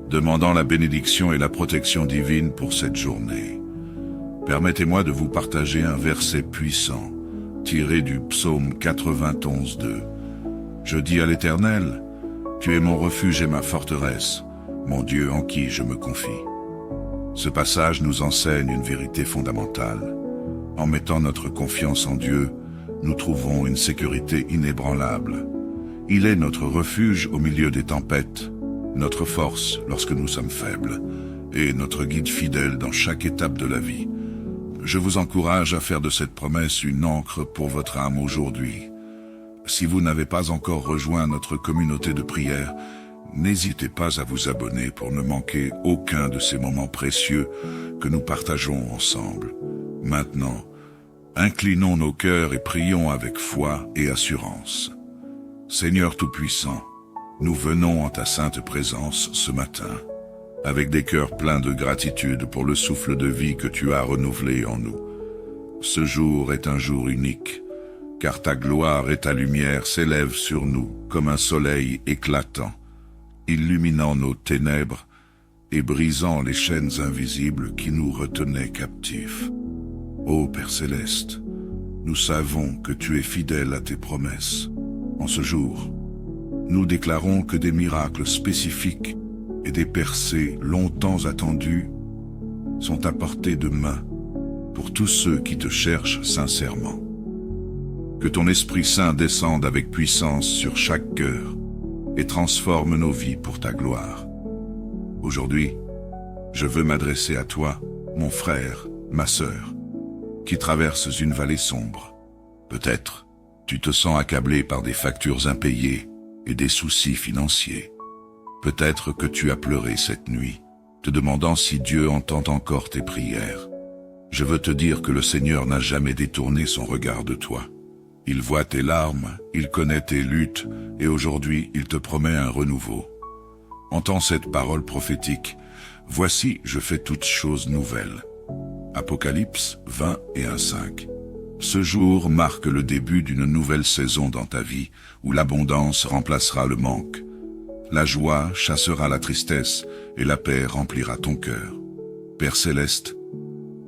demandant la bénédiction et la protection divine pour cette journée. Permettez-moi de vous partager un verset puissant, tiré du psaume 91:2. Je dis à l'Éternel, tu es mon refuge et ma forteresse, mon Dieu en qui je me confie. Ce passage nous enseigne une vérité fondamentale. En mettant notre confiance en Dieu, nous trouvons une sécurité inébranlable. Il est notre refuge au milieu des tempêtes, notre force lorsque nous sommes faibles, et notre guide fidèle dans chaque étape de la vie. Je vous encourage à faire de cette promesse une ancre pour votre âme aujourd'hui. Si vous n'avez pas encore rejoint notre communauté de prière, n'hésitez pas à vous abonner pour ne manquer aucun de ces moments précieux que nous partageons ensemble. Maintenant, inclinons nos cœurs et prions avec foi et assurance. Seigneur Tout-Puissant, nous venons en ta sainte présence ce matin, avec des cœurs pleins de gratitude pour le souffle de vie que tu as renouvelé en nous. Ce jour est un jour unique, car ta gloire et ta lumière s'élèvent sur nous comme un soleil éclatant, illuminant nos ténèbres et brisant les chaînes invisibles qui nous retenaient captifs. Ô Père Céleste, nous savons que tu es fidèle à tes promesses. En ce jour, nous déclarons que des miracles spécifiques et des percées longtemps attendues sont à portée de main pour tous ceux qui te cherchent sincèrement. Que ton Esprit Saint descende avec puissance sur chaque cœur et transforme nos vies pour ta gloire. Aujourd'hui, je veux m'adresser à toi, mon frère, ma sœur, qui traverses une vallée sombre. Peut-être, tu te sens accablé par des factures impayées et des soucis financiers. Peut-être que tu as pleuré cette nuit, te demandant si Dieu entend encore tes prières. Je veux te dire que le Seigneur n'a jamais détourné son regard de toi. Il voit tes larmes, il connaît tes luttes, et aujourd'hui il te promet un renouveau. Entends cette parole prophétique. Voici, je fais toutes choses nouvelles. Apocalypse 20:1-5. Ce jour marque le début d'une nouvelle saison dans ta vie, où l'abondance remplacera le manque. La joie chassera la tristesse, et la paix remplira ton cœur. Père Céleste,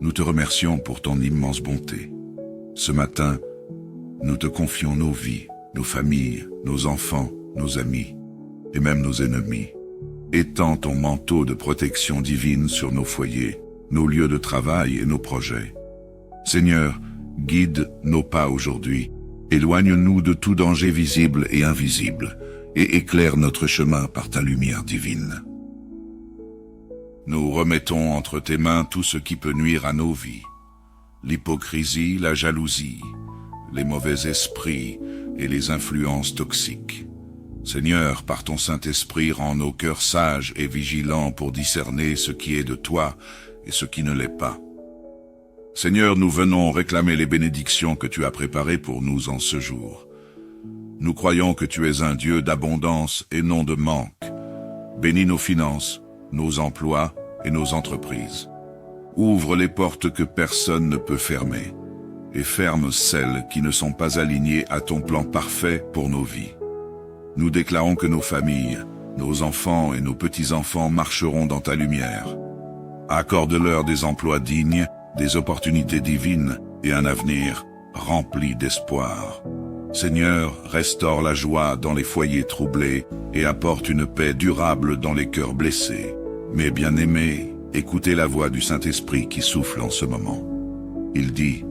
nous te remercions pour ton immense bonté. Ce matin, nous te confions nos vies, nos familles, nos enfants, nos amis, et même nos ennemis. Étends ton manteau de protection divine sur nos foyers, nos lieux de travail et nos projets. Seigneur, guide nos pas aujourd'hui, éloigne-nous de tout danger visible et invisible, et éclaire notre chemin par ta lumière divine. Nous remettons entre tes mains tout ce qui peut nuire à nos vies, l'hypocrisie, la jalousie, les mauvais esprits et les influences toxiques. Seigneur, par ton Saint-Esprit, rends nos cœurs sages et vigilants pour discerner ce qui est de toi et ce qui ne l'est pas. Seigneur, nous venons réclamer les bénédictions que tu as préparées pour nous en ce jour. Nous croyons que tu es un Dieu d'abondance et non de manque. Bénis nos finances, nos emplois et nos entreprises. Ouvre les portes que personne ne peut fermer, et ferme celles qui ne sont pas alignées à ton plan parfait pour nos vies. Nous déclarons que nos familles, nos enfants et nos petits-enfants marcheront dans ta lumière. Accorde-leur des emplois dignes, des opportunités divines et un avenir rempli d'espoir. Seigneur, restaure la joie dans les foyers troublés et apporte une paix durable dans les cœurs blessés. Mes bien-aimés, écoutez la voix du Saint-Esprit qui souffle en ce moment. Il dit: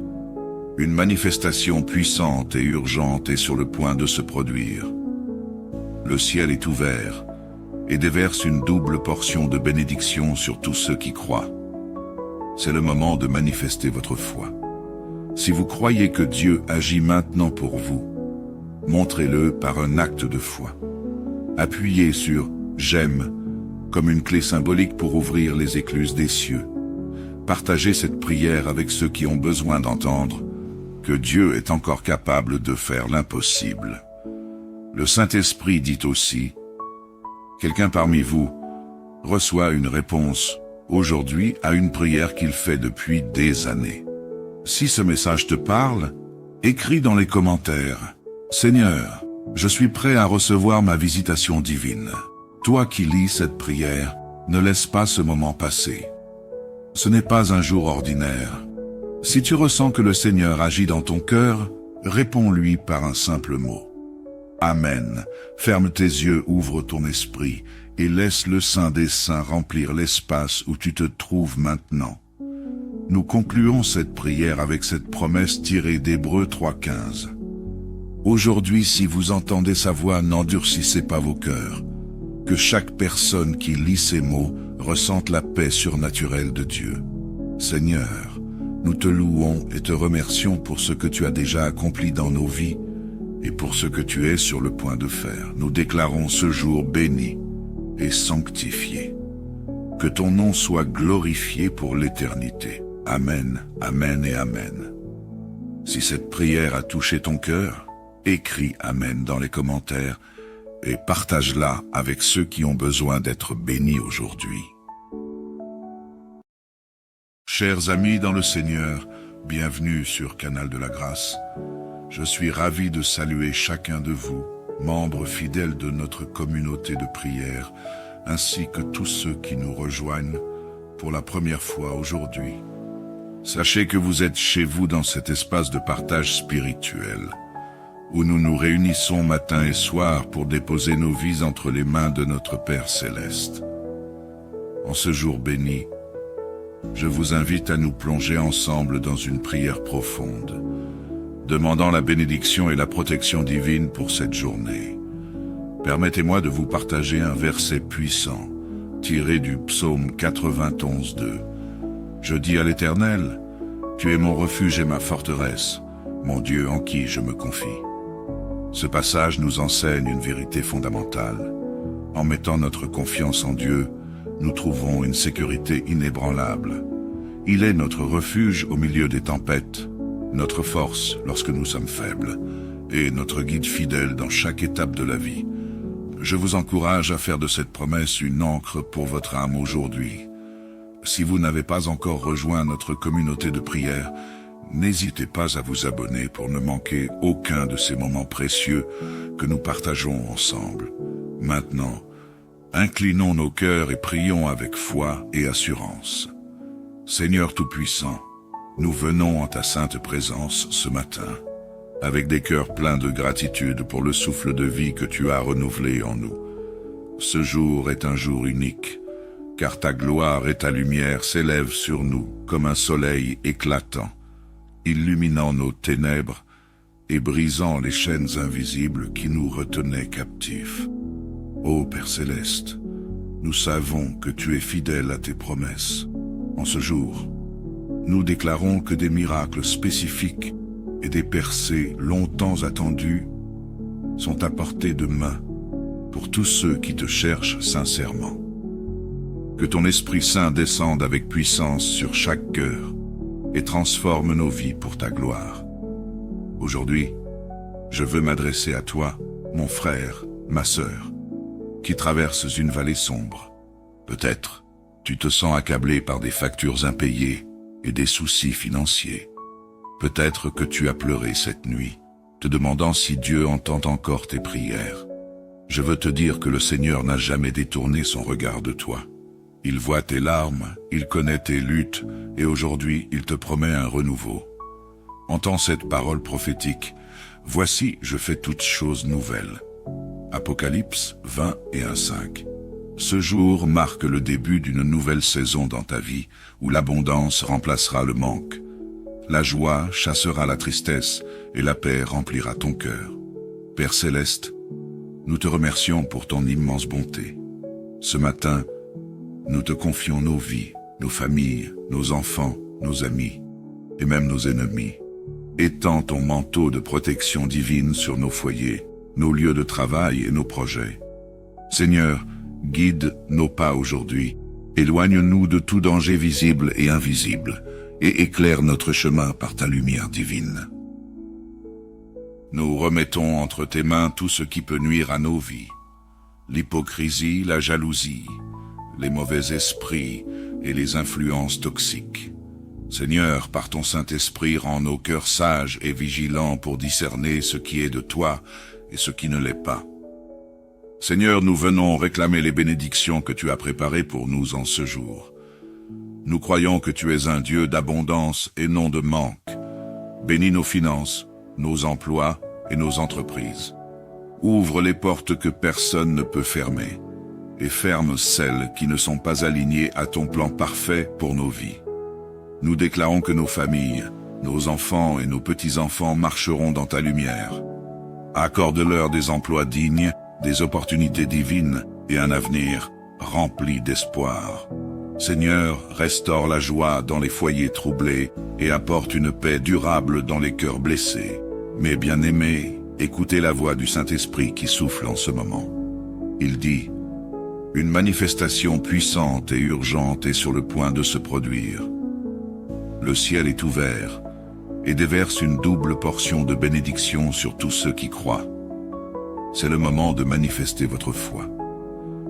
une manifestation puissante et urgente est sur le point de se produire. Le ciel est ouvert et déverse une double portion de bénédiction sur tous ceux qui croient. C'est le moment de manifester votre foi. Si vous croyez que Dieu agit maintenant pour vous, montrez-le par un acte de foi. Appuyez sur « J'aime » comme une clé symbolique pour ouvrir les écluses des cieux. partagez cette prière avec ceux qui ont besoin d'entendre que Dieu est encore capable de faire l'impossible. Le Saint-Esprit dit aussi, quelqu'un parmi vous reçoit une réponse aujourd'hui à une prière qu'il fait depuis des années. Si ce message te parle, écris dans les commentaires, Seigneur, je suis prêt à recevoir ma visitation divine. Toi qui lis cette prière, ne laisse pas ce moment passer. Ce n'est pas un jour ordinaire. Si tu ressens que le Seigneur agit dans ton cœur, réponds-lui par un simple mot. Amen. Ferme tes yeux, ouvre ton esprit et laisse le Saint des Saints remplir l'espace où tu te trouves maintenant. Nous concluons cette prière avec cette promesse tirée d'Hébreux 3,15. Aujourd'hui, si vous entendez sa voix, n'endurcissez pas vos cœurs. Que chaque personne qui lit ces mots ressente la paix surnaturelle de Dieu. Seigneur, nous te louons et te remercions pour ce que tu as déjà accompli dans nos vies et pour ce que tu es sur le point de faire. Nous déclarons ce jour béni et sanctifié. Que ton nom soit glorifié pour l'éternité. Amen, amen et amen. Si cette prière a touché ton cœur, écris amen dans les commentaires et partage-la avec ceux qui ont besoin d'être bénis aujourd'hui. Chers amis dans le Seigneur, bienvenue sur Canal de la Grâce. Je suis ravi de saluer chacun de vous, membres fidèles de notre communauté de prière, ainsi que tous ceux qui nous rejoignent pour la première fois aujourd'hui. Sachez que vous êtes chez vous dans cet espace de partage spirituel, où nous nous réunissons matin et soir pour déposer nos vies entre les mains de notre Père Céleste. En ce jour béni, je vous invite à nous plonger ensemble dans une prière profonde, demandant la bénédiction et la protection divine pour cette journée. Permettez-moi de vous partager un verset puissant, tiré du psaume 91:2. Je dis à l'Éternel, tu es mon refuge et ma forteresse, mon Dieu en qui je me confie. Ce passage nous enseigne une vérité fondamentale. En mettant notre confiance en Dieu, nous trouvons une sécurité inébranlable. Il est notre refuge au milieu des tempêtes, notre force lorsque nous sommes faibles, et notre guide fidèle dans chaque étape de la vie. Je vous encourage à faire de cette promesse une ancre pour votre âme aujourd'hui. Si vous n'avez pas encore rejoint notre communauté de prière, n'hésitez pas à vous abonner pour ne manquer aucun de ces moments précieux que nous partageons ensemble. Maintenant, inclinons nos cœurs et prions avec foi et assurance. Seigneur Tout-Puissant, nous venons en ta sainte présence ce matin, avec des cœurs pleins de gratitude pour le souffle de vie que tu as renouvelé en nous. Ce jour est un jour unique, car ta gloire et ta lumière s'élèvent sur nous comme un soleil éclatant, illuminant nos ténèbres et brisant les chaînes invisibles qui nous retenaient captifs. Ô Père Céleste, nous savons que tu es fidèle à tes promesses. En ce jour, nous déclarons que des miracles spécifiques et des percées longtemps attendues sont à portée de main pour tous ceux qui te cherchent sincèrement. Que ton Esprit Saint descende avec puissance sur chaque cœur et transforme nos vies pour ta gloire. Aujourd'hui, je veux m'adresser à toi, mon frère, ma sœur, qui traverses une vallée sombre. Peut-être tu te sens accablé par des factures impayées et des soucis financiers. Peut-être que tu as pleuré cette nuit, te demandant si Dieu entend encore tes prières. Je veux te dire que le Seigneur n'a jamais détourné son regard de toi. Il voit tes larmes, il connaît tes luttes, et aujourd'hui il te promet un renouveau. Entends cette parole prophétique. Voici, je fais toutes choses nouvelles. Apocalypse 20 et 1:5. Ce jour marque le début d'une nouvelle saison dans ta vie, où l'abondance remplacera le manque. La joie chassera la tristesse, et la paix remplira ton cœur. Père Céleste, nous te remercions pour ton immense bonté. Ce matin, nous te confions nos vies, nos familles, nos enfants, nos amis, et même nos ennemis. Étends ton manteau de protection divine sur nos foyers, nos lieux de travail et nos projets. Seigneur, guide nos pas aujourd'hui, Éloigne-nous de tout danger visible et invisible, et éclaire notre chemin par ta lumière divine. Nous remettons entre tes mains tout ce qui peut nuire à nos vies. L'hypocrisie, la jalousie, les mauvais esprits et les influences toxiques. Seigneur, par ton Saint-Esprit, rends nos cœurs sages et vigilants pour discerner ce qui est de toi et ce qui ne l'est pas. Seigneur, nous venons réclamer les bénédictions que tu as préparées pour nous en ce jour. Nous croyons que tu es un Dieu d'abondance et non de manque. Bénis nos finances, nos emplois et nos entreprises. Ouvre les portes que personne ne peut fermer et ferme celles qui ne sont pas alignées à ton plan parfait pour nos vies. Nous déclarons que nos familles, nos enfants et nos petits-enfants marcheront dans ta lumière. Accorde-leur des emplois dignes, des opportunités divines et un avenir rempli d'espoir. Seigneur, restaure la joie dans les foyers troublés et apporte une paix durable dans les cœurs blessés. Mes bien-aimés, écoutez la voix du Saint-Esprit qui souffle en ce moment. Il dit, « Une manifestation puissante et urgente est sur le point de se produire. Le ciel est ouvert et déverse une double portion de bénédiction sur tous ceux qui croient. C'est le moment de manifester votre foi.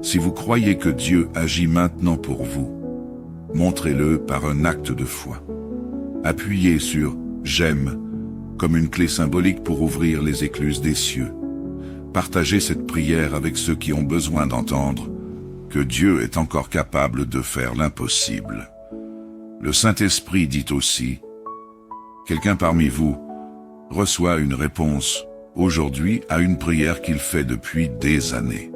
Si vous croyez que Dieu agit maintenant pour vous, montrez-le par un acte de foi. Appuyez sur « J'aime » comme une clé symbolique pour ouvrir les écluses des cieux. Partagez cette prière avec ceux qui ont besoin d'entendre que Dieu est encore capable de faire l'impossible. Le Saint-Esprit dit aussi, quelqu'un parmi vous reçoit une réponse aujourd'hui à une prière qu'il fait depuis des années.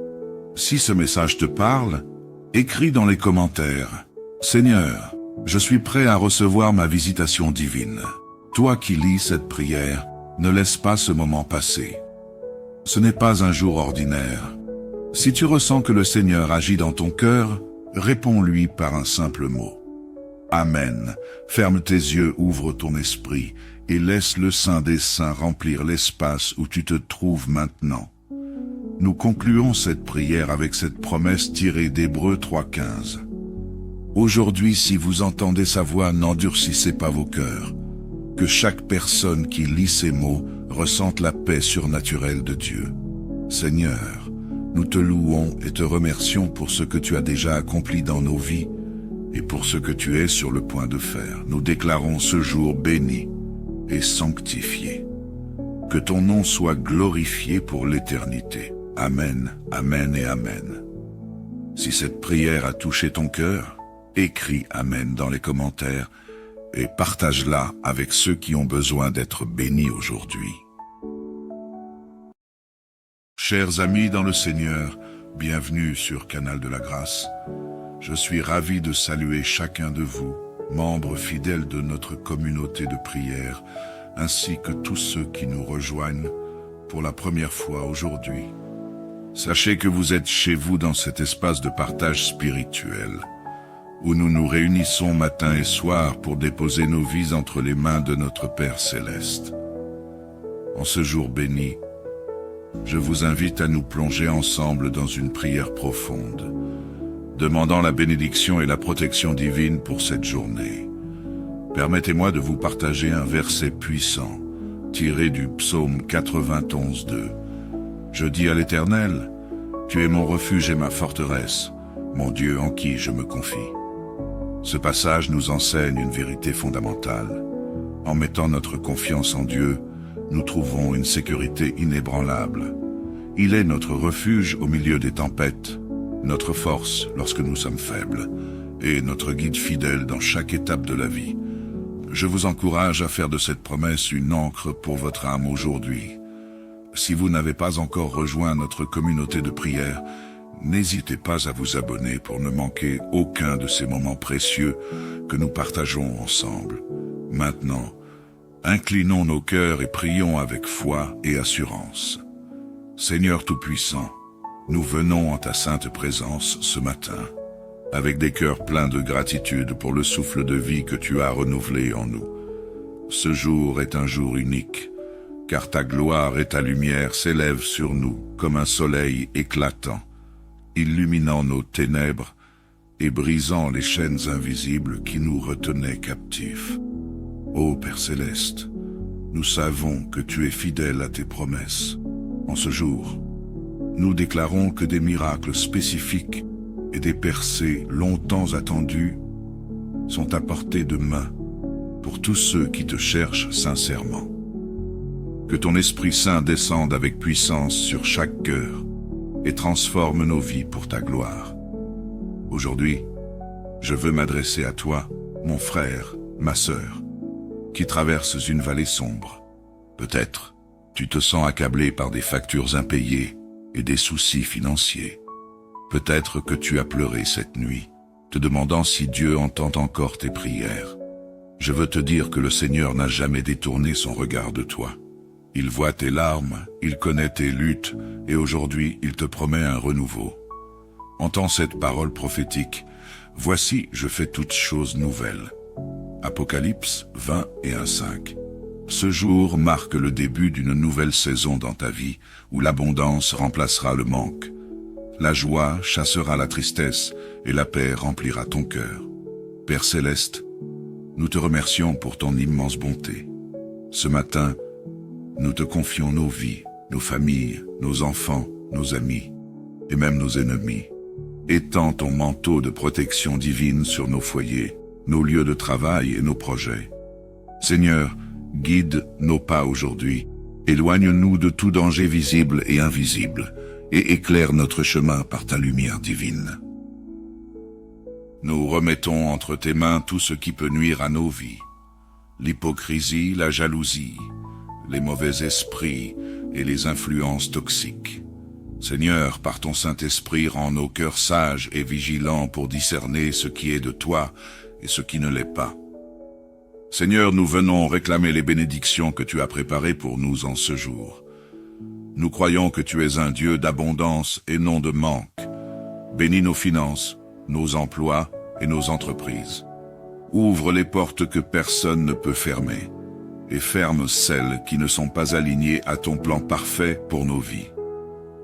Si ce message te parle, écris dans les commentaires, « Seigneur, je suis prêt à recevoir ma visitation divine. » Toi qui lis cette prière, ne laisse pas ce moment passer. Ce n'est pas un jour ordinaire. Si tu ressens que le Seigneur agit dans ton cœur, réponds-lui par un simple mot. Amen. Ferme tes yeux, ouvre ton esprit et laisse le Saint des Saints remplir l'espace où tu te trouves maintenant. Nous concluons cette prière avec cette promesse tirée d'Hébreux 3:15. Aujourd'hui, si vous entendez sa voix, n'endurcissez pas vos cœurs. Que chaque personne qui lit ces mots ressente la paix surnaturelle de Dieu. Seigneur, nous te louons et te remercions pour ce que tu as déjà accompli dans nos vies et pour ce que tu es sur le point de faire. Nous déclarons ce jour béni et sanctifié. Que ton nom soit glorifié pour l'éternité. Amen, amen et amen. Si cette prière a touché ton cœur, écris amen dans les commentaires et partage-la avec ceux qui ont besoin d'être bénis aujourd'hui. Chers amis dans le Seigneur, bienvenue sur Canal de la Grâce. Je suis ravi de saluer chacun de vous, membres fidèles de notre communauté de prière, ainsi que tous ceux qui nous rejoignent pour la première fois aujourd'hui. Sachez que vous êtes chez vous dans cet espace de partage spirituel, où nous nous réunissons matin et soir pour déposer nos vies entre les mains de notre Père Céleste. En ce jour béni, je vous invite à nous plonger ensemble dans une prière profonde, demandant la bénédiction et la protection divine pour cette journée. Permettez-moi de vous partager un verset puissant, tiré du psaume 91:2. Je dis à l'Éternel, « Tu es mon refuge et ma forteresse, mon Dieu en qui je me confie. » Ce passage nous enseigne une vérité fondamentale. En mettant notre confiance en Dieu, nous trouvons une sécurité inébranlable. Il est notre refuge au milieu des tempêtes, notre force lorsque nous sommes faibles, et notre guide fidèle dans chaque étape de la vie. Je vous encourage à faire de cette promesse une ancre pour votre âme aujourd'hui. Si vous n'avez pas encore rejoint notre communauté de prière, n'hésitez pas à vous abonner pour ne manquer aucun de ces moments précieux que nous partageons ensemble. Maintenant, inclinons nos cœurs et prions avec foi et assurance. Seigneur Tout-Puissant, nous venons en ta sainte présence ce matin, avec des cœurs pleins de gratitude pour le souffle de vie que tu as renouvelé en nous. Ce jour est un jour unique, car ta gloire et ta lumière s'élèvent sur nous comme un soleil éclatant, illuminant nos ténèbres et brisant les chaînes invisibles qui nous retenaient captifs. Ô Père céleste, nous savons que tu es fidèle à tes promesses. En ce jour, nous déclarons que des miracles spécifiques et des percées longtemps attendues sont à portée de main pour tous ceux qui te cherchent sincèrement. Que ton Esprit Saint descende avec puissance sur chaque cœur et transforme nos vies pour ta gloire. Aujourd'hui, je veux m'adresser à toi, mon frère, ma sœur, qui traverses une vallée sombre. Peut-être, tu te sens accablé par des factures impayées et des soucis financiers. Peut-être que tu as pleuré cette nuit, te demandant si Dieu entend encore tes prières. Je veux te dire que le Seigneur n'a jamais détourné son regard de toi. Il voit tes larmes, il connaît tes luttes, et aujourd'hui il te promet un renouveau. Entends cette parole prophétique. Voici, je fais toutes choses nouvelles. Apocalypse 20 et 1:5. Ce jour marque le début d'une nouvelle saison dans ta vie, où l'abondance remplacera le manque. La joie chassera la tristesse, et la paix remplira ton cœur. Père céleste, nous te remercions pour ton immense bonté. Ce matin, nous te confions nos vies, nos familles, nos enfants, nos amis, et même nos ennemis. Étends ton manteau de protection divine sur nos foyers, nos lieux de travail et nos projets. Seigneur, guide nos pas aujourd'hui, éloigne-nous de tout danger visible et invisible, et éclaire notre chemin par ta lumière divine. Nous remettons entre tes mains tout ce qui peut nuire à nos vies. L'hypocrisie, la jalousie, les mauvais esprits et les influences toxiques. Seigneur, par ton Saint-Esprit, rends nos cœurs sages et vigilants pour discerner ce qui est de toi et ce qui ne l'est pas. Seigneur, nous venons réclamer les bénédictions que tu as préparées pour nous en ce jour. Nous croyons que tu es un Dieu d'abondance et non de manque. Bénis nos finances, nos emplois et nos entreprises. Ouvre les portes que personne ne peut fermer, et ferme celles qui ne sont pas alignées à ton plan parfait pour nos vies.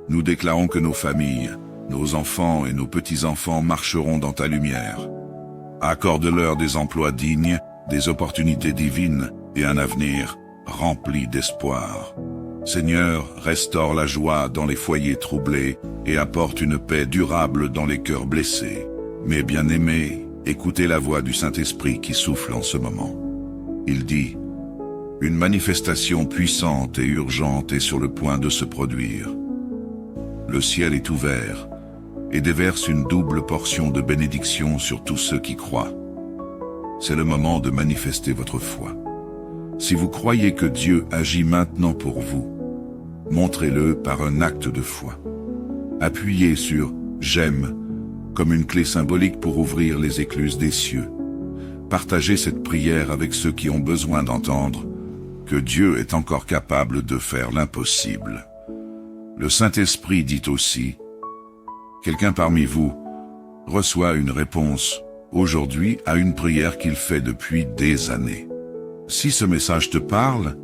Nous déclarons que nos familles, nos enfants et nos petits-enfants marcheront dans ta lumière. Accorde-leur des emplois dignes, des opportunités divines et un avenir rempli d'espoir. Seigneur, restaure la joie dans les foyers troublés et apporte une paix durable dans les cœurs blessés. Mes bien-aimés, écoutez la voix du Saint-Esprit qui souffle en ce moment. Il dit, « Une manifestation puissante et urgente est sur le point de se produire. Le ciel est ouvert et déverse une double portion de bénédiction sur tous ceux qui croient. C'est le moment de manifester votre foi. Si vous croyez que Dieu agit maintenant pour vous, montrez-le par un acte de foi. Appuyez sur « J'aime » comme une clé symbolique pour ouvrir les écluses des cieux. Partagez cette prière avec ceux qui ont besoin d'entendre que Dieu est encore capable de faire l'impossible. Le Saint-Esprit dit aussi, quelqu'un parmi vous reçoit une réponse aujourd'hui à une prière qu'il fait depuis des années. Si ce message te parle,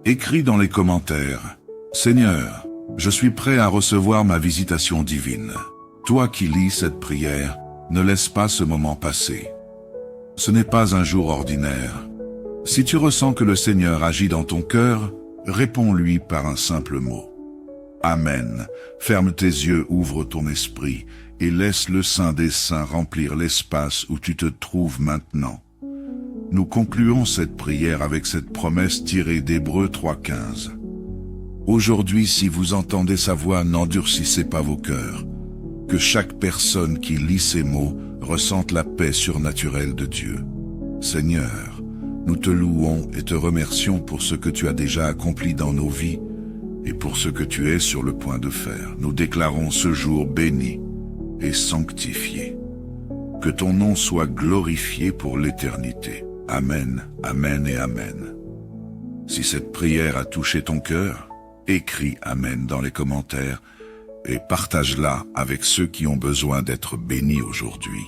écris dans les commentaires, « Seigneur, je suis prêt à recevoir ma visitation divine. » Toi qui lis cette prière, ne laisse pas ce moment passer. Ce n'est pas un jour ordinaire. Si tu ressens que le Seigneur agit dans ton cœur, réponds-lui par un simple mot. Amen. Ferme tes yeux, ouvre ton esprit et laisse le Saint des Saints remplir l'espace où tu te trouves maintenant. Nous concluons cette prière avec cette promesse tirée d'Hébreux 3:15. Aujourd'hui, si vous entendez sa voix, n'endurcissez pas vos cœurs. Que chaque personne qui lit ces mots ressente la paix surnaturelle de Dieu. Seigneur, nous te louons et te remercions pour ce que tu as déjà accompli dans nos vies et pour ce que tu es sur le point de faire. Nous déclarons ce jour béni et sanctifié. Que ton nom soit glorifié pour l'éternité. Amen, amen et amen. Si cette prière a touché ton cœur, écris amen dans les commentaires et partage-la avec ceux qui ont besoin d'être bénis aujourd'hui.